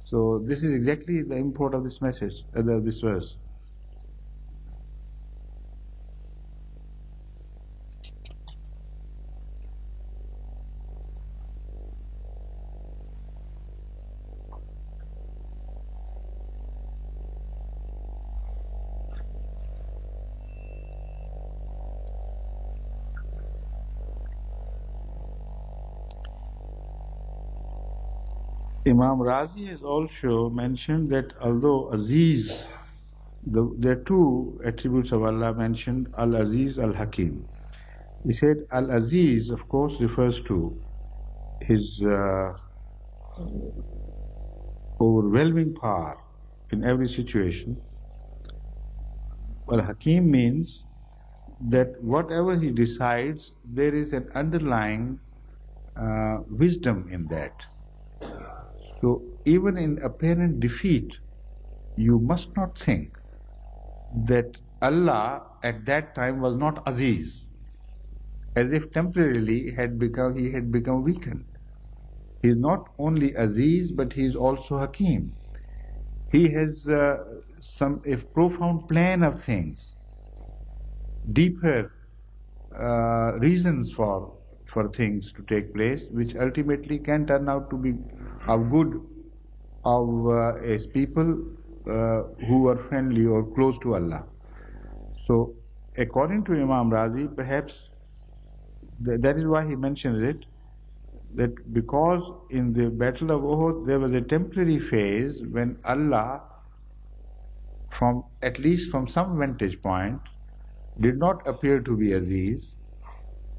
So this is exactly the import of this message, this verse. Imam Razi has also mentioned that although Aziz, there are two attributes of Allah mentioned, Al-Aziz, Al-Hakim. He said Al-Aziz, of course, refers to His overwhelming power in every situation. Al-Hakim means that whatever He decides, there is an underlying wisdom in that. So even in apparent defeat, you must not think that Allah at that time was not Aziz, as if temporarily He had become weakened. He is not only Aziz, but He is also Hakim. He has a profound plan of things, deeper reasons for things to take place, which ultimately can turn out to be of good as people who are friendly or close to Allah. So, according to Imam Razi, perhaps that is why he mentions it, that because in the Battle of Uhud there was a temporary phase when Allah, at least from some vantage point, did not appear to be Aziz.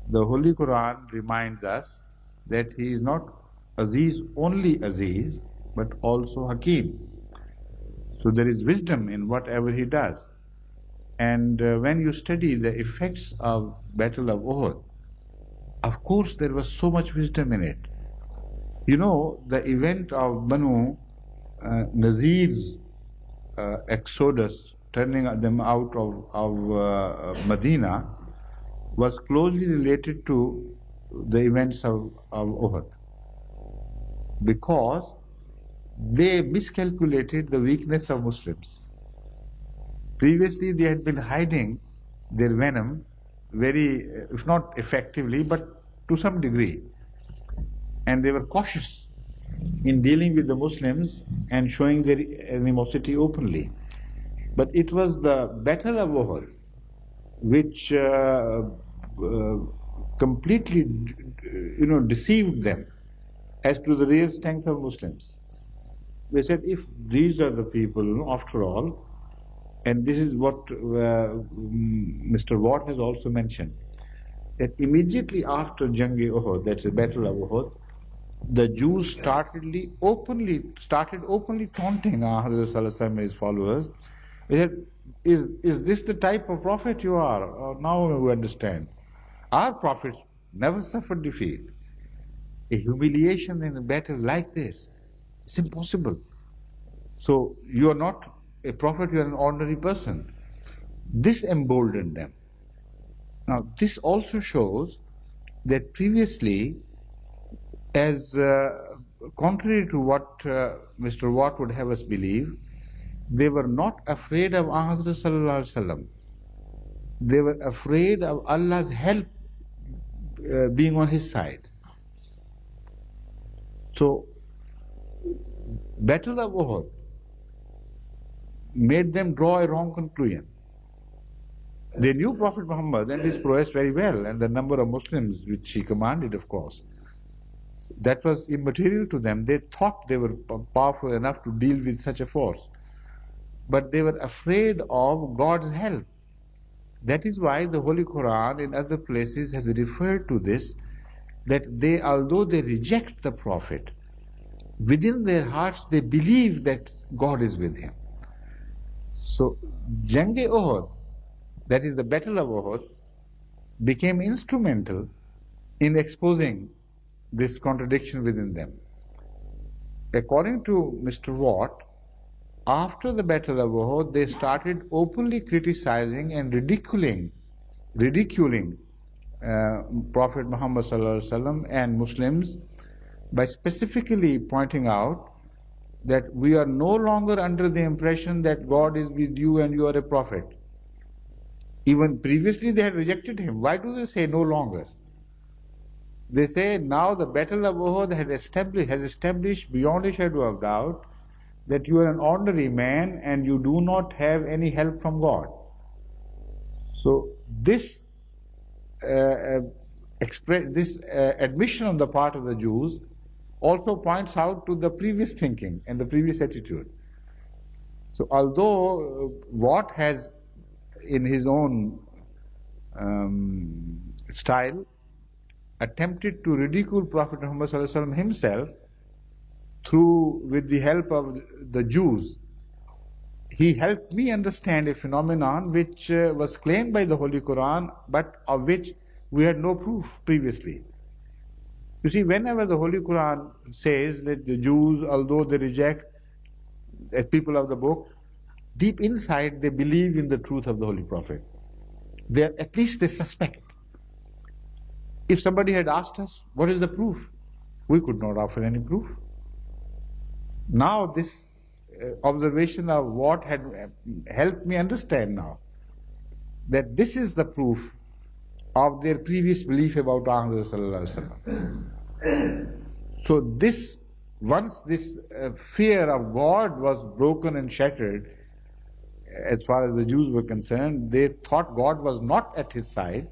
The Holy Quran reminds us that He is not only Aziz, but also Hakim. So there is wisdom in whatever He does. And when you study the effects of Battle of Uhud, of course there was so much wisdom in it. The event of Banu Nazir's exodus turning them out of Medina was closely related to the events of Uhud, because they miscalculated the weakness of Muslims. Previously, they had been hiding their venom very, if not effectively, but to some degree. And they were cautious in dealing with the Muslims and showing their animosity openly. But it was the Battle of Uhud which completely, deceived them as to the real strength of Muslims. They said, if these are the people, after all, and this is what Mr. Watt has also mentioned, that immediately after Jang-e-Uhud, that's the Battle of Uhud, the Jews started openly taunting Hazrat Sallallahu Alaihi Wasallam and his followers. They said, is this the type of prophet you are? Now we understand. Our prophets never suffered defeat. A humiliation in a battle like this, it's impossible. So you are not a prophet, you are an ordinary person. This emboldened them. Now this also shows that previously, as contrary to what Mr. Watt would have us believe, they were not afraid of Hazrat Sallallahu Alaihi Wasallam. They were afraid of Allah's help being on his side. So, Battle of Uhud made them draw a wrong conclusion. They knew Prophet Muhammad and his prowess very well, and the number of Muslims which he commanded, of course. That was immaterial to them. They thought they were powerful enough to deal with such a force. But they were afraid of God's help. That is why the Holy Quran in other places has referred to this, that they, although they reject the Prophet, within their hearts they believe that God is with him. So, Jang-e-Uhud, that is the Battle of Uhud, became instrumental in exposing this contradiction within them. According to Mr. Watt, after the Battle of Uhud, they started openly criticizing and ridiculing Prophet Muhammad Sallallahu Alaihi Wasallam and Muslims by specifically pointing out that we are no longer under the impression that God is with you and you are a prophet. Even previously they had rejected him. Why do they say no longer? They say now the Battle of Uhud has established beyond a shadow of doubt that you are an ordinary man and you do not have any help from God. So this admission on the part of the Jews also points out to the previous thinking and the previous attitude. So although Watt has in his own style attempted to ridicule Prophet Muhammad Sallallahu Alaihi Wasallam himself with the help of the Jews, he helped me understand a phenomenon which was claimed by the Holy Quran, but of which we had no proof previously. You see, whenever the Holy Quran says that the Jews, although they reject as people of the book, deep inside they believe in the truth of the Holy Prophet. At least they suspect. If somebody had asked us, what is the proof? We could not offer any proof. Now this observation of what had helped me understand now that this is the proof of their previous belief about Muhammad Sallallahu Alaihi Wasallam. So once this fear of God was broken and shattered, as far as the Jews were concerned, they thought God was not at his side,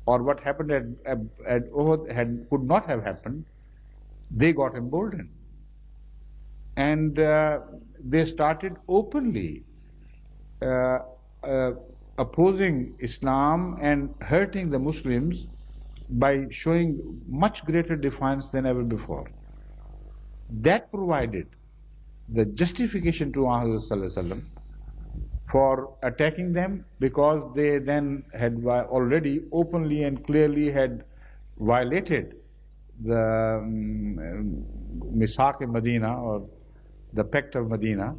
or what happened at Uhud could not have happened. They got emboldened. And they started openly opposing Islam and hurting the Muslims by showing much greater defiance than ever before. That provided the justification to Muhammad Sallallahu Alaihi Wasallam for attacking them, because they then had already openly and clearly had violated the Misaq-e Medina, or the Pact of Medina,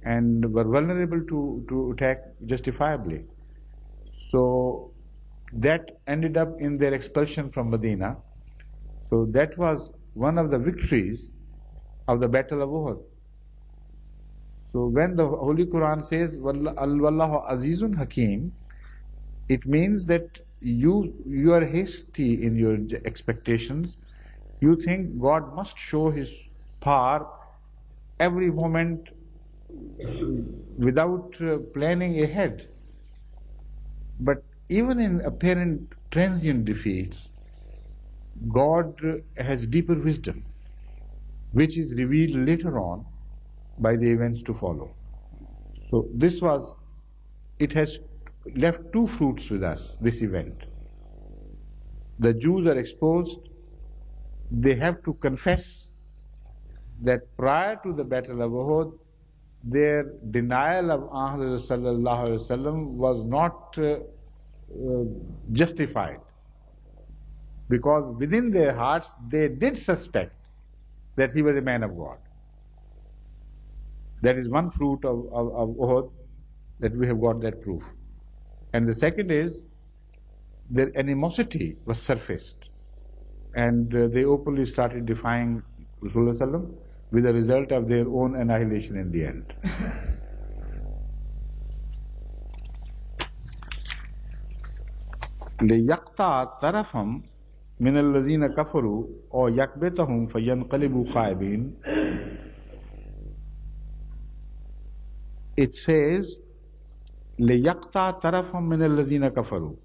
and were vulnerable to attack justifiably. So that ended up in their expulsion from Medina. So that was one of the victories of the Battle of Uhud. So when the Holy Quran says Wallahu Azizun Hakim, it means that you are hasty in your expectations. You think God must show His power every moment without planning ahead. But even in apparent transient defeats, God has deeper wisdom, which is revealed later on by the events to follow. So it has left two fruits with us, this event. The Jews are exposed. They have to confess that prior to the Battle of Uhud, their denial of Muhammad sallallahu alaihi wasallam was not justified, because within their hearts they did suspect that he was a man of God. That is one fruit of Uhud, that we have got that proof. And the second is their animosity was surfaced, and they openly started defying Rasulullah with the result of their own annihilation in the end. لِيَقْطَعَ طَرَفًا مِنَ الَّذِينَ كَفَرُوا أَوْ يَكْبِتَهُمْ فَيَنْقَلِبُوا خَائِبِينَ. It says لِيَقْطَعَ طَرَفًا مِنَ الَّذِينَ كَفَرُوا.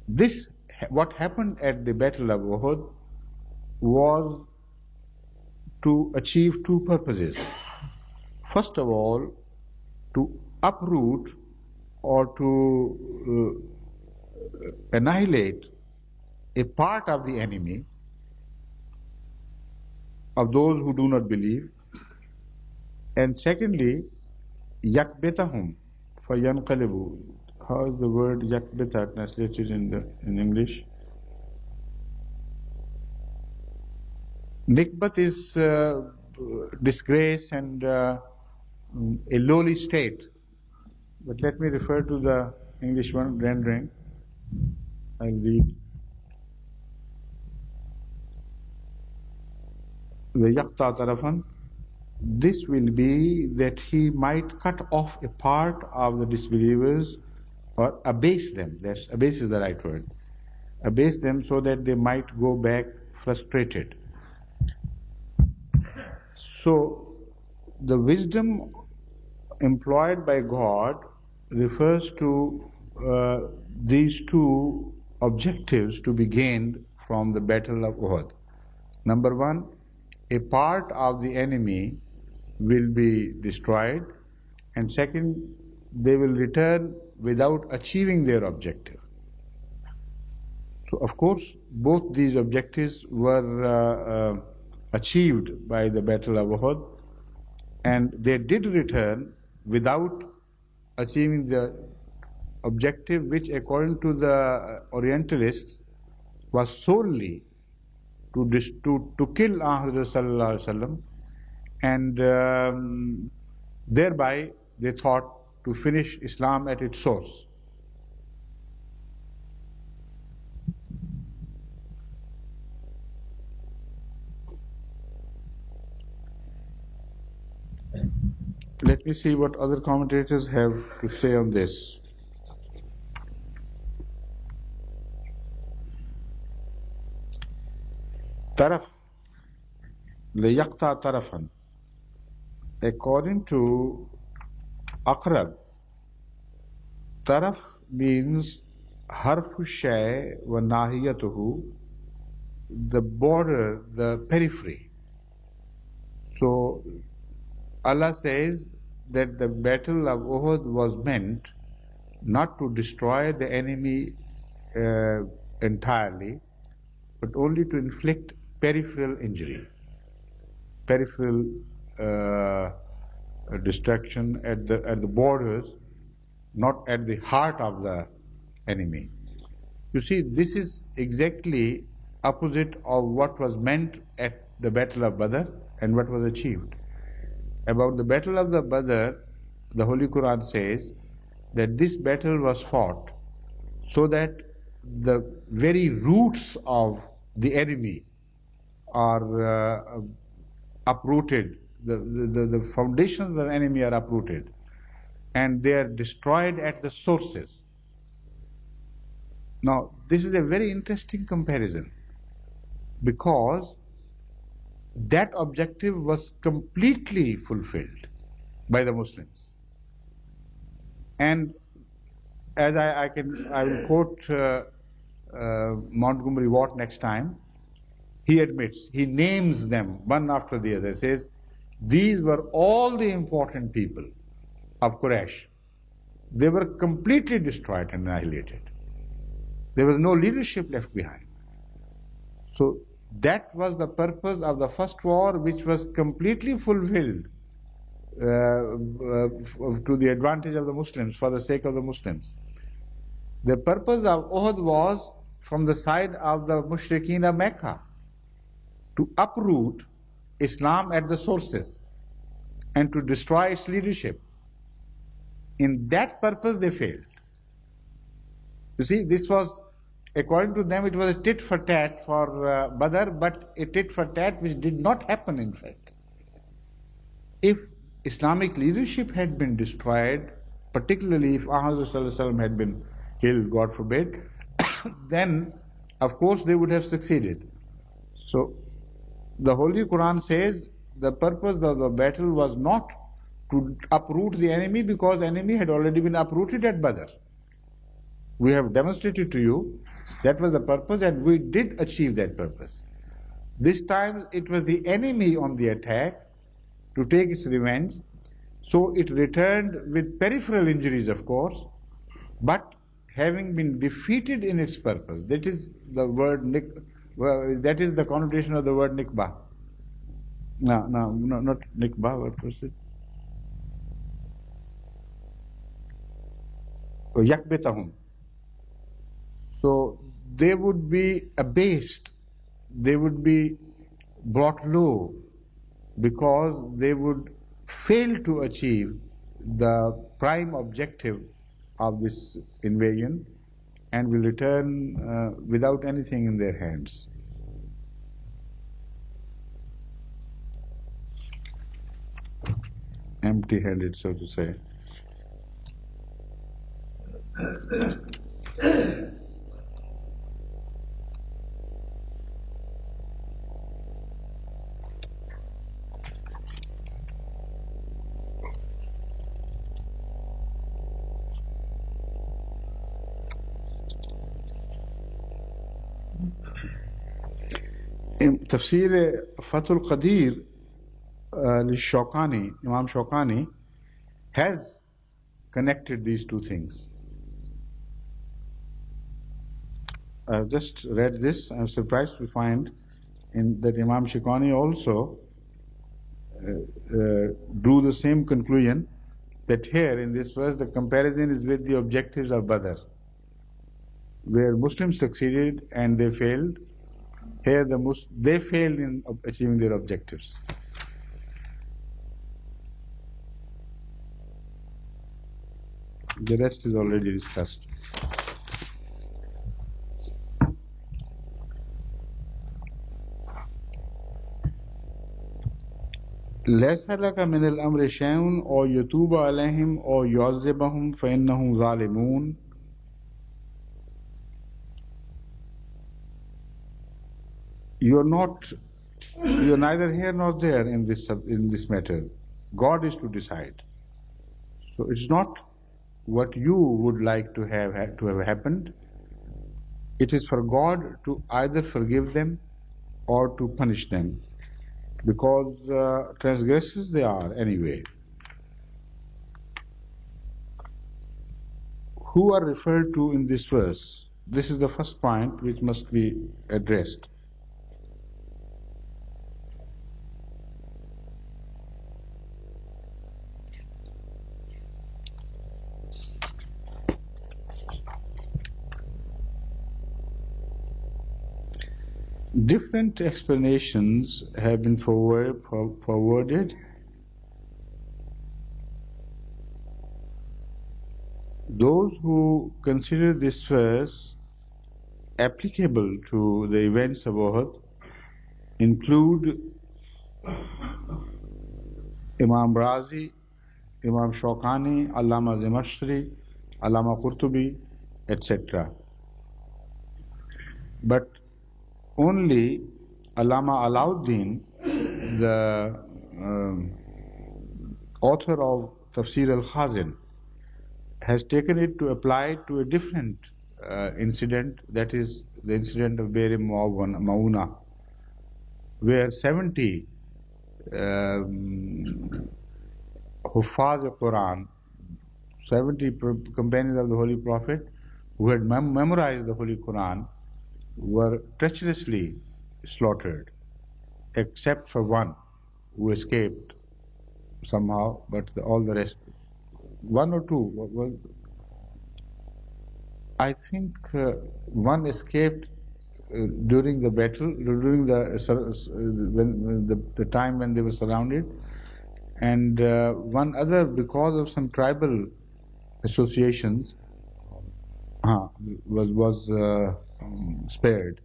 This, what happened at the Battle of Uhud, was to achieve two purposes. First of all, to uproot or to annihilate a part of the enemy, of those who do not believe. And secondly, yakbetahum fayanqalibu. How is the word yakbeta translated in English? Nikbat is disgrace and a lowly state. But let me refer to the English one, rendering. I'll read. وَيَقْطَعَ طَرَفًا. This will be that he might cut off a part of the disbelievers, or abase them. Abase is the right word. Abase them so that they might go back frustrated. So the wisdom employed by God refers to these two objectives to be gained from the Battle of Uhud. Number one, a part of the enemy will be destroyed, and second, they will return without achieving their objective. So of course both these objectives were achieved by the Battle of Uhud, and they did return without achieving the objective, which according to the Orientalists was solely to kill Muhammad sallallahu alaihi wasallam, and thereby they thought to finish Islam at its source. Let me see what other commentators have to say on this. Taraf, liyaqta tarafan. According to Aqrab, taraf means harfu shay wa nahiyatuhu, the border, the periphery. So Allah says that the Battle of Uhud was meant not to destroy the enemy entirely, but only to inflict peripheral injury, peripheral destruction at the borders, not at the heart of the enemy. You see, this is exactly opposite of what was meant at the Battle of Badr and what was achieved. About the Battle of the Badr, the Holy Quran says that this battle was fought so that the very roots of the enemy are uprooted, the foundations of the enemy are uprooted, and they are destroyed at the sources. Now, this is a very interesting comparison, because that objective was completely fulfilled by the Muslims. And as I will quote Montgomery Watt next time. He admits, he names them one after the other, says, these were all the important people of Quraysh. They were completely destroyed and annihilated. There was no leadership left behind. So that was the purpose of the first war, which was completely fulfilled to the advantage of the Muslims, for the sake of the Muslims. The purpose of Uhud was from the side of the Mushrikeen of Mecca, to uproot Islam at the sources and to destroy its leadership. In that purpose they failed. You see, this was, according to them, it was a tit for tat for Badr, but a tit for tat which did not happen in fact. If Islamic leadership had been destroyed, particularly if Ahmad had been killed, God forbid, then of course they would have succeeded. So the Holy Quran says the purpose of the battle was not to uproot the enemy, because the enemy had already been uprooted at Badr. We have demonstrated to you that was the purpose, and we did achieve that purpose. This time it was the enemy on the attack to take its revenge, so it returned with peripheral injuries, of course, but having been defeated in its purpose. That is the word that is the connotation of the word nikbah. No, not nikbah, what was it? Yakbetahum. So they would be abased, they would be brought low, because they would fail to achieve the prime objective of this invasion, and will return without anything in their hands. Empty-handed, so to say. تفسير فتح القدير للشوكاني, Imam Shawkani has connected these two things. I've just read this. I'm surprised to find that Imam Shawkani also drew the same conclusion, that here in this verse the comparison is with the objectives of Badr, where Muslims succeeded and they failed. Here they failed in achieving their objectives. The rest is already discussed. ليس لك من الأمر شيء أو يتوب عليهم أو يعذبهم فإنهم ظالمون. You're neither here nor there in this matter. God is to decide. So it's not what you would like to have happened. It is for God to either forgive them or to punish them, because transgressors they are anyway. Who are referred to in this verse? This is the first point which must be addressed. Different explanations have been forwarded. those who consider this verse applicable to the events of Uhud include Imam Razi, Imam Shawkani, Allama Zimashri, Allama Qurtubi, etc. But only Allama Alauddin, the author of Tafsir al-Khazin, has taken it to apply to a different incident, that is the incident of Bir Mauna, where 70 Huffaz al-Quran, 70 companions of the Holy Prophet who had memorized the Holy Quran, were treacherously slaughtered, except for one who escaped somehow, but all the rest, one or two, I think one escaped during the battle, during the time when they were surrounded, and one other, because of some tribal associations, was spared.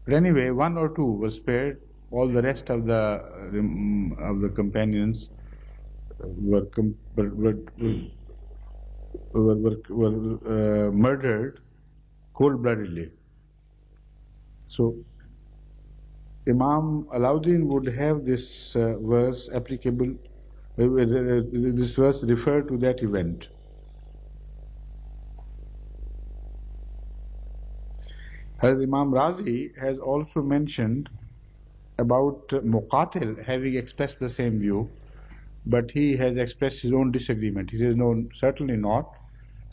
But anyway, one or two were spared. All the rest of the companions were murdered cold-bloodedly. So Imam Alauddin would have this verse applicable, this verse refer to that event. Hazrat Imam Razi has also mentioned about Muqatil having expressed the same view, but he has expressed his own disagreement. He says, no, certainly not.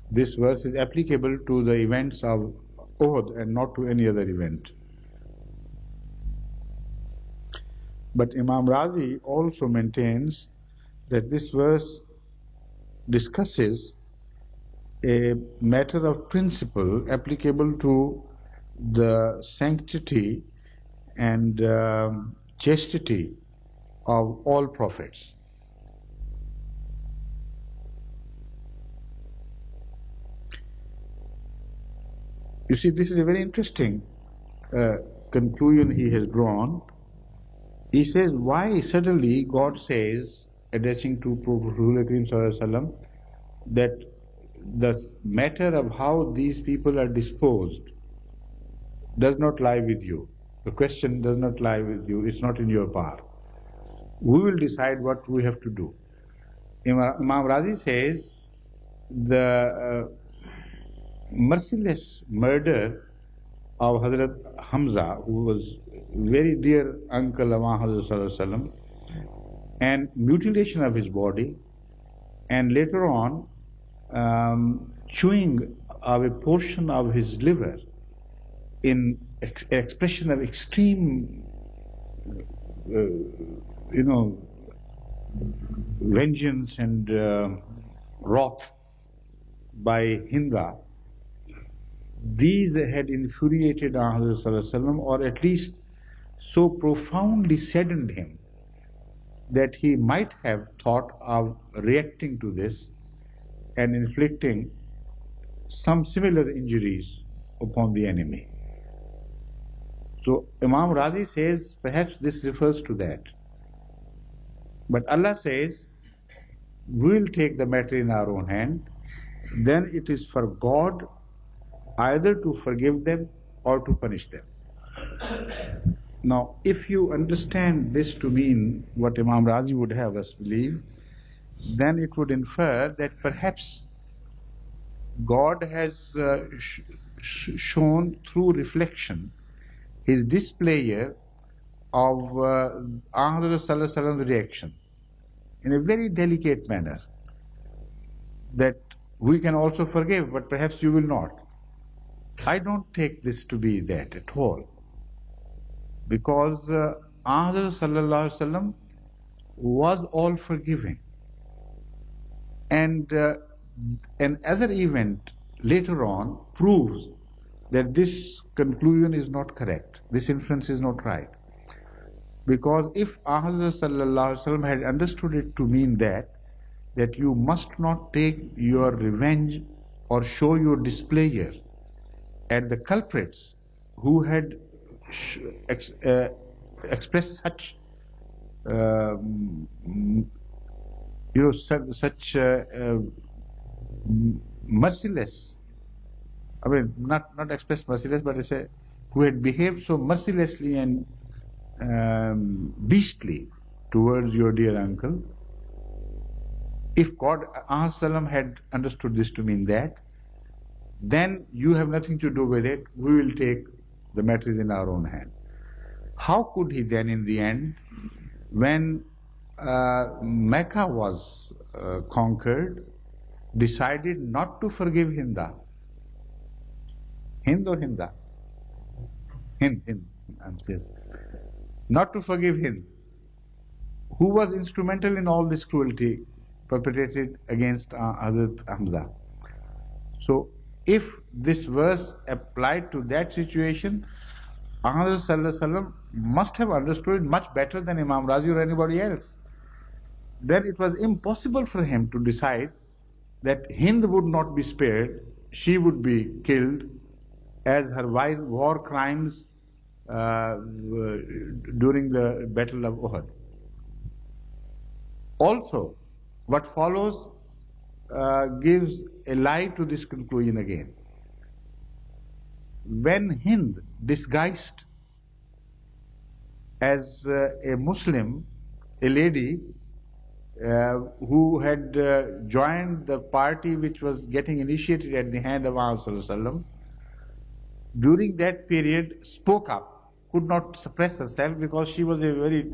This verse is applicable to the events of Uhud and not to any other event. But Imam Razi also maintains that this verse discusses a matter of principle applicable to the sanctity and chastity of all prophets. You see, this is a very interesting conclusion he has drawn. He says, why suddenly God says, addressing to Prophet ﷺ, that the matter of how these people are disposed does not lie with you. The question does not lie with you. It's not in your power. We will decide what we have to do. Imam Razi says the merciless murder of Hazrat Hamza, who was very dear uncle of Hazrat Sallallahu Alaihi Wasallam, and mutilation of his body, and later on chewing of a portion of his liver in expression of extreme vengeance and wrath by Hinda. These had infuriated Hazrat Sallallahu Alaihi Wasallam, or at least so profoundly saddened him that he might have thought of reacting to this and inflicting some similar injuries upon the enemy. So Imam Razi says perhaps this refers to that. But Allah says, we will take the matter in our own hand, then it is for God either to forgive them or to punish them. Now, if you understand this to mean what Imam Razi would have us believe, then it would infer that perhaps God has shown through reflection his displeasure of Ahmad Sallallahu Alaihi Wasallam's reaction in a very delicate manner, that we can also forgive, but perhaps you will not. I don't take this to be that at all, because Ahmad Sallallahu Alaihi Wasallam was all forgiving, and another event later on proves that this conclusion is not correct, this inference is not right. Because if Ahmad Sallallahu Alaihi Wasallam had understood it to mean that you must not take your revenge or show your displeasure at the culprits who had expressed such such merciless, I mean, not expressed merciless, but I say who had behaved so mercilessly and beastly towards your dear uncle. If God had understood this to mean that, then you have nothing to do with it. We will take the matters in our own hand. How could he then, in the end, when Mecca was conquered, decided not to forgive Hinda? Hind or Hinda? Hind. I'm saying. Not to forgive Hind, who was instrumental in all this cruelty perpetrated against Hazrat Hamza. So, if this verse applied to that situation, Muhammad Sallallahu Alaihi Wasallam must have understood it much better than Imam Razi or anybody else. Then it was impossible for him to decide that Hind would not be spared, she would be killed, as her war crimes during the Battle of Uhud. Also, what follows gives a lie to this conclusion again. When Hind, disguised as a Muslim, a lady who had joined the party which was getting initiated at the hand of Muhammad, during that period spoke up, could not suppress herself because she was a very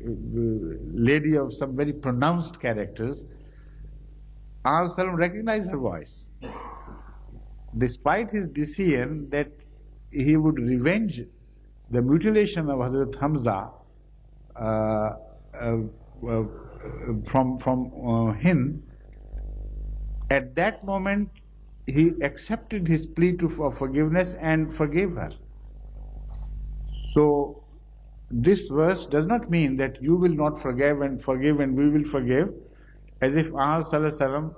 lady of some very pronounced characters. Muhammad recognized her voice. Despite his decision that he would revenge the mutilation of Hazrat Hamza from Hind, at that moment he accepted his plea for forgiveness and forgave her. So this verse does not mean that you will not forgive and we will forgive, as if Muhammad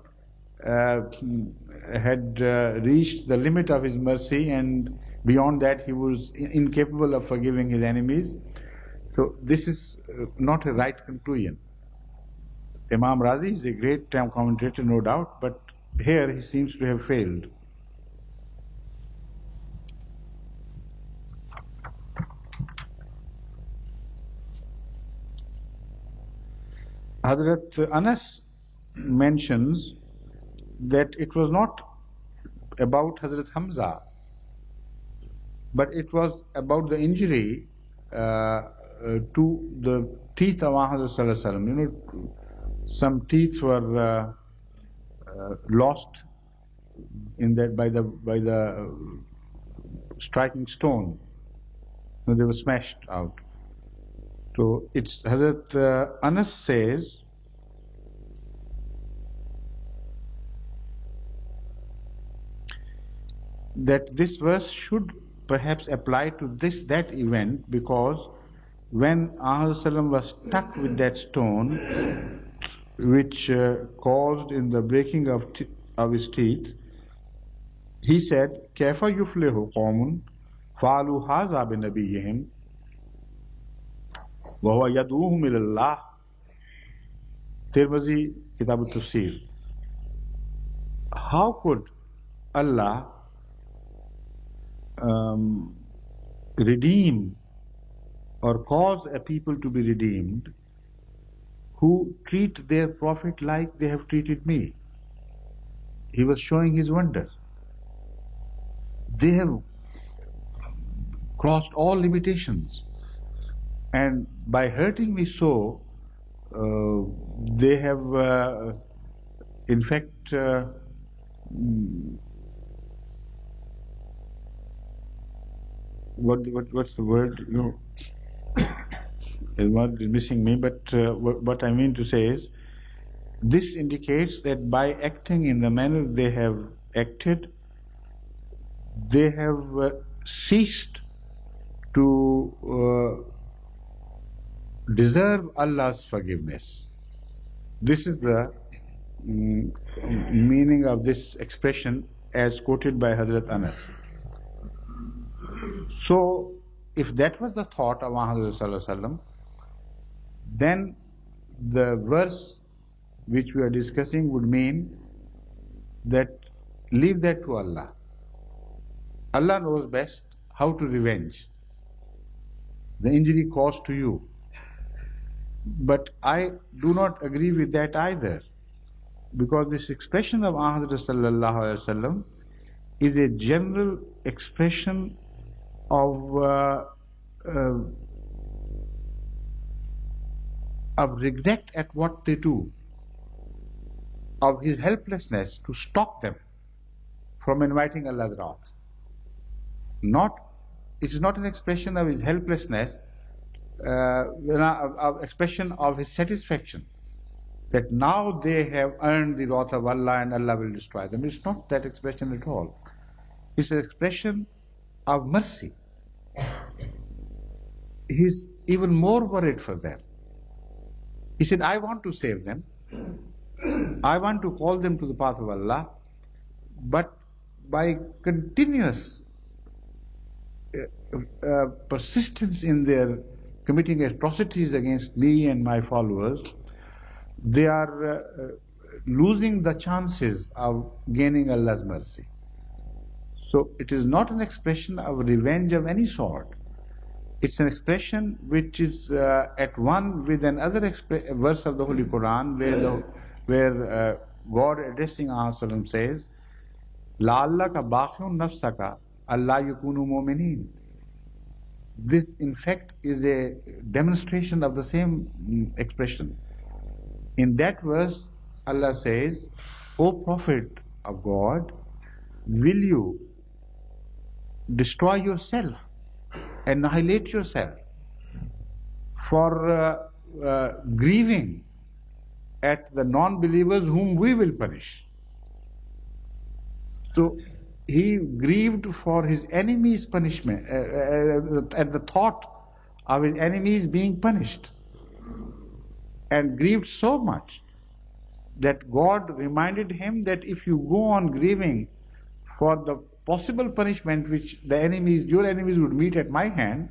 had reached the limit of his mercy and beyond that he was incapable of forgiving his enemies. So this is not a right conclusion. Imam Razi is a great commentator, no doubt, but here he seems to have failed. Hazrat Anas mentions that it was not about Hazrat Hamza, but it was about the injury to the teeth of Hazrat Sallallahu Alaihi Wasallam. You know, some teeth were lost in that by the striking stone. You know, they were smashed out. So it's Hazrat Anas says that this verse should perhaps apply to that event, because when Muhammad was stuck with that stone which caused in the breaking of his teeth, he said, كَيْفَ يُفْلِحُ قَوْمٌ فَعَلُوا هَذَا بِنَبِيِّهِمْ وَهُوَ يَدْعُوهُمْ إِلَى اللَّهِ. Tirmizi, Kitab al-Tafsir. How could Allah redeem or cause a people to be redeemed who treat their prophet like they have treated me? He was showing his wonder. They have crossed all limitations, and by hurting me so, they have in fact what's the word? You know, the word is missing me, but what I mean to say is, this indicates that by acting in the manner they have acted, they have ceased to deserve Allah's forgiveness. This is the meaning of this expression as quoted by Hazrat Anas. So, if that was the thought of Muhammad Sallallahu Alaihi Wasallam, then the verse which we are discussing would mean that leave that to Allah. Allah knows best how to revenge the injury caused to you. But I do not agree with that either, because this expression of Muhammad Sallallahu Alaihi Wasallam is a general expression of regret at what they do, of his helplessness to stop them from inviting Allah's wrath. It is not an expression of his helplessness, an expression of his satisfaction that now they have earned the wrath of Allah and Allah will destroy them. It's not that expression at all. It's an expression of mercy. He's even more worried for them. He said, I want to save them. I want to call them to the path of Allah, but by continuous persistence in their committing atrocities against me and my followers, they are losing the chances of gaining Allah's mercy. So it is not an expression of revenge of any sort. It's an expression which is at one with another verse of the Holy Quran where God addressing Rasulullah says, لَعَلَّكَ بَاخِعٌ نَفْسَكَ أَلَّا يَكُونُوا مُؤْمِنِينَ. This in fact is a demonstration of the same expression. In that verse, Allah says, O Prophet of God, will you destroy yourself, annihilate yourself for grieving at the non-believers whom we will punish? So he grieved for his enemies' punishment, at the thought of his enemies being punished, and grieved so much that God reminded him that if you go on grieving for the possible punishment which your enemies would meet at my hand,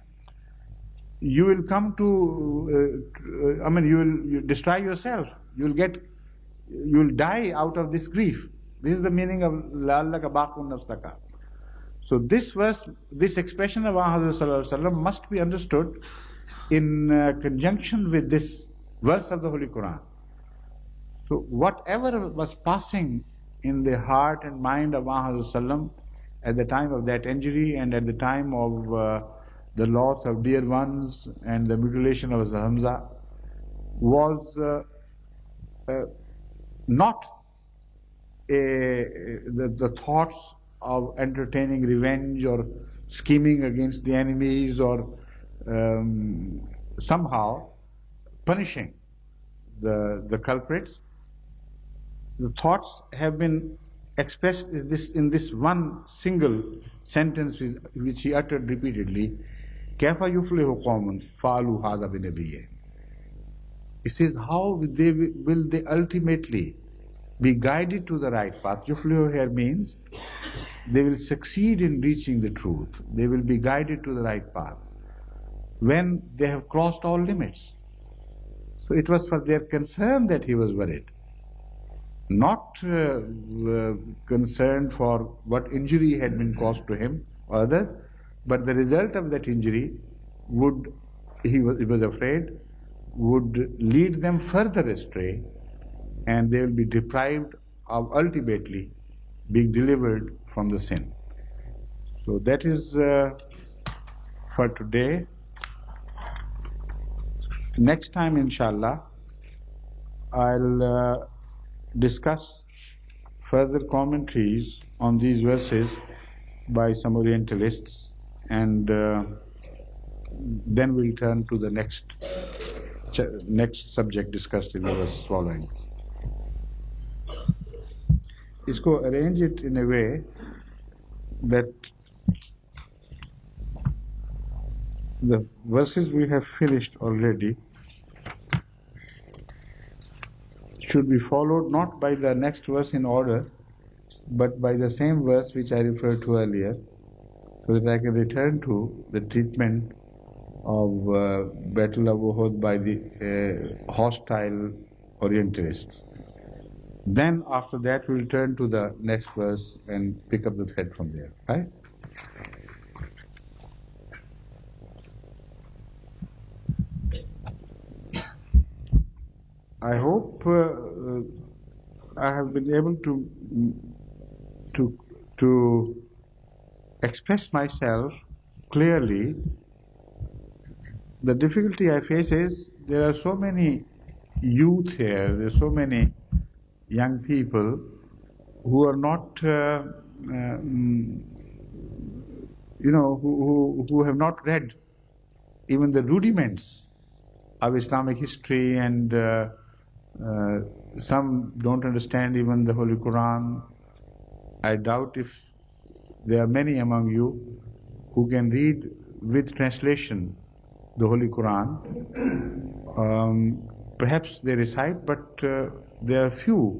you will come to, you will destroy yourself. You will die out of this grief. This is the meaning of la'allaka baqun nafsaka. So this verse, this expression of Muhammad Sallallahu Alaihi Wasallam must be understood in conjunction with this verse of the Holy Quran. So whatever was passing in the heart and mind of Muhammad Sallallahu at the time of that injury and at the time of the loss of dear ones and the mutilation of Hamza was not the thoughts of entertaining revenge or scheming against the enemies or somehow punishing the culprits. The thoughts have been expressed in this one single sentence which he uttered repeatedly. كَيْفَ يُفْلِحُ قَوْمٌ فَعَلُوا هَذَا بِنَبِيِّهِمْ. He says, how will they ultimately be guided to the right path? Yuflihu here means they will succeed in reaching the truth. They will be guided to the right path when they have crossed all limits. So it was for their concern that he was worried, not concerned for what injury had been caused to him or others, but the result of that injury he was afraid, would lead them further astray, and they will be deprived of ultimately being delivered from the sin. So that is for today. Next time, inshallah, I'll discuss further commentaries on these verses by some Orientalists, and then we'll turn to the next subject discussed in the verse following. Isko arrange it in a way that the verses we have finished already should be followed not by the next verse in order, but by the same verse which I referred to earlier, so that I can return to the treatment of Battle of Uhud by the hostile Orientalists. Then after that we'll turn to the next verse and pick up the thread from there, right? I hope I have been able to express myself clearly. The difficulty I face is there are so many youth here, there are so many young people who are not, who have not read even the rudiments of Islamic history, and some don't understand even the Holy Quran. I doubt if there are many among you who can read with translation the Holy Quran. Perhaps they recite, but there are few,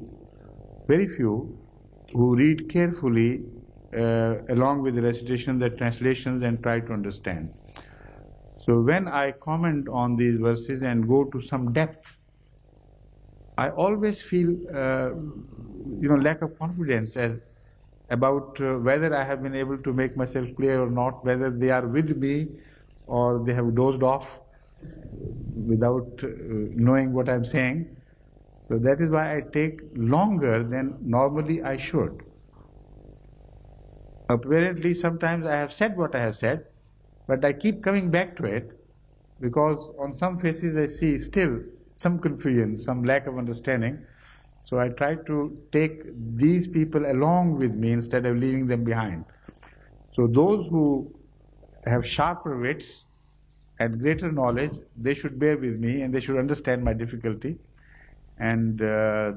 very few, who read carefully along with the recitation, the translations, and try to understand. So when I comment on these verses and go to some depth, I always feel, lack of confidence about whether I have been able to make myself clear or not, whether they are with me or they have dozed off without knowing what I'm saying. So that is why I take longer than normally I should. Apparently, sometimes I have said what I have said, but I keep coming back to it because on some faces I see still some confusion, some lack of understanding. So I try to take these people along with me instead of leaving them behind. So those who have sharper wits and greater knowledge, they should bear with me and they should understand my difficulty, and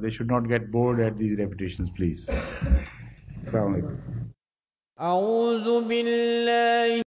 they should not get bored at these repetitions, please. Assalamu alaikum.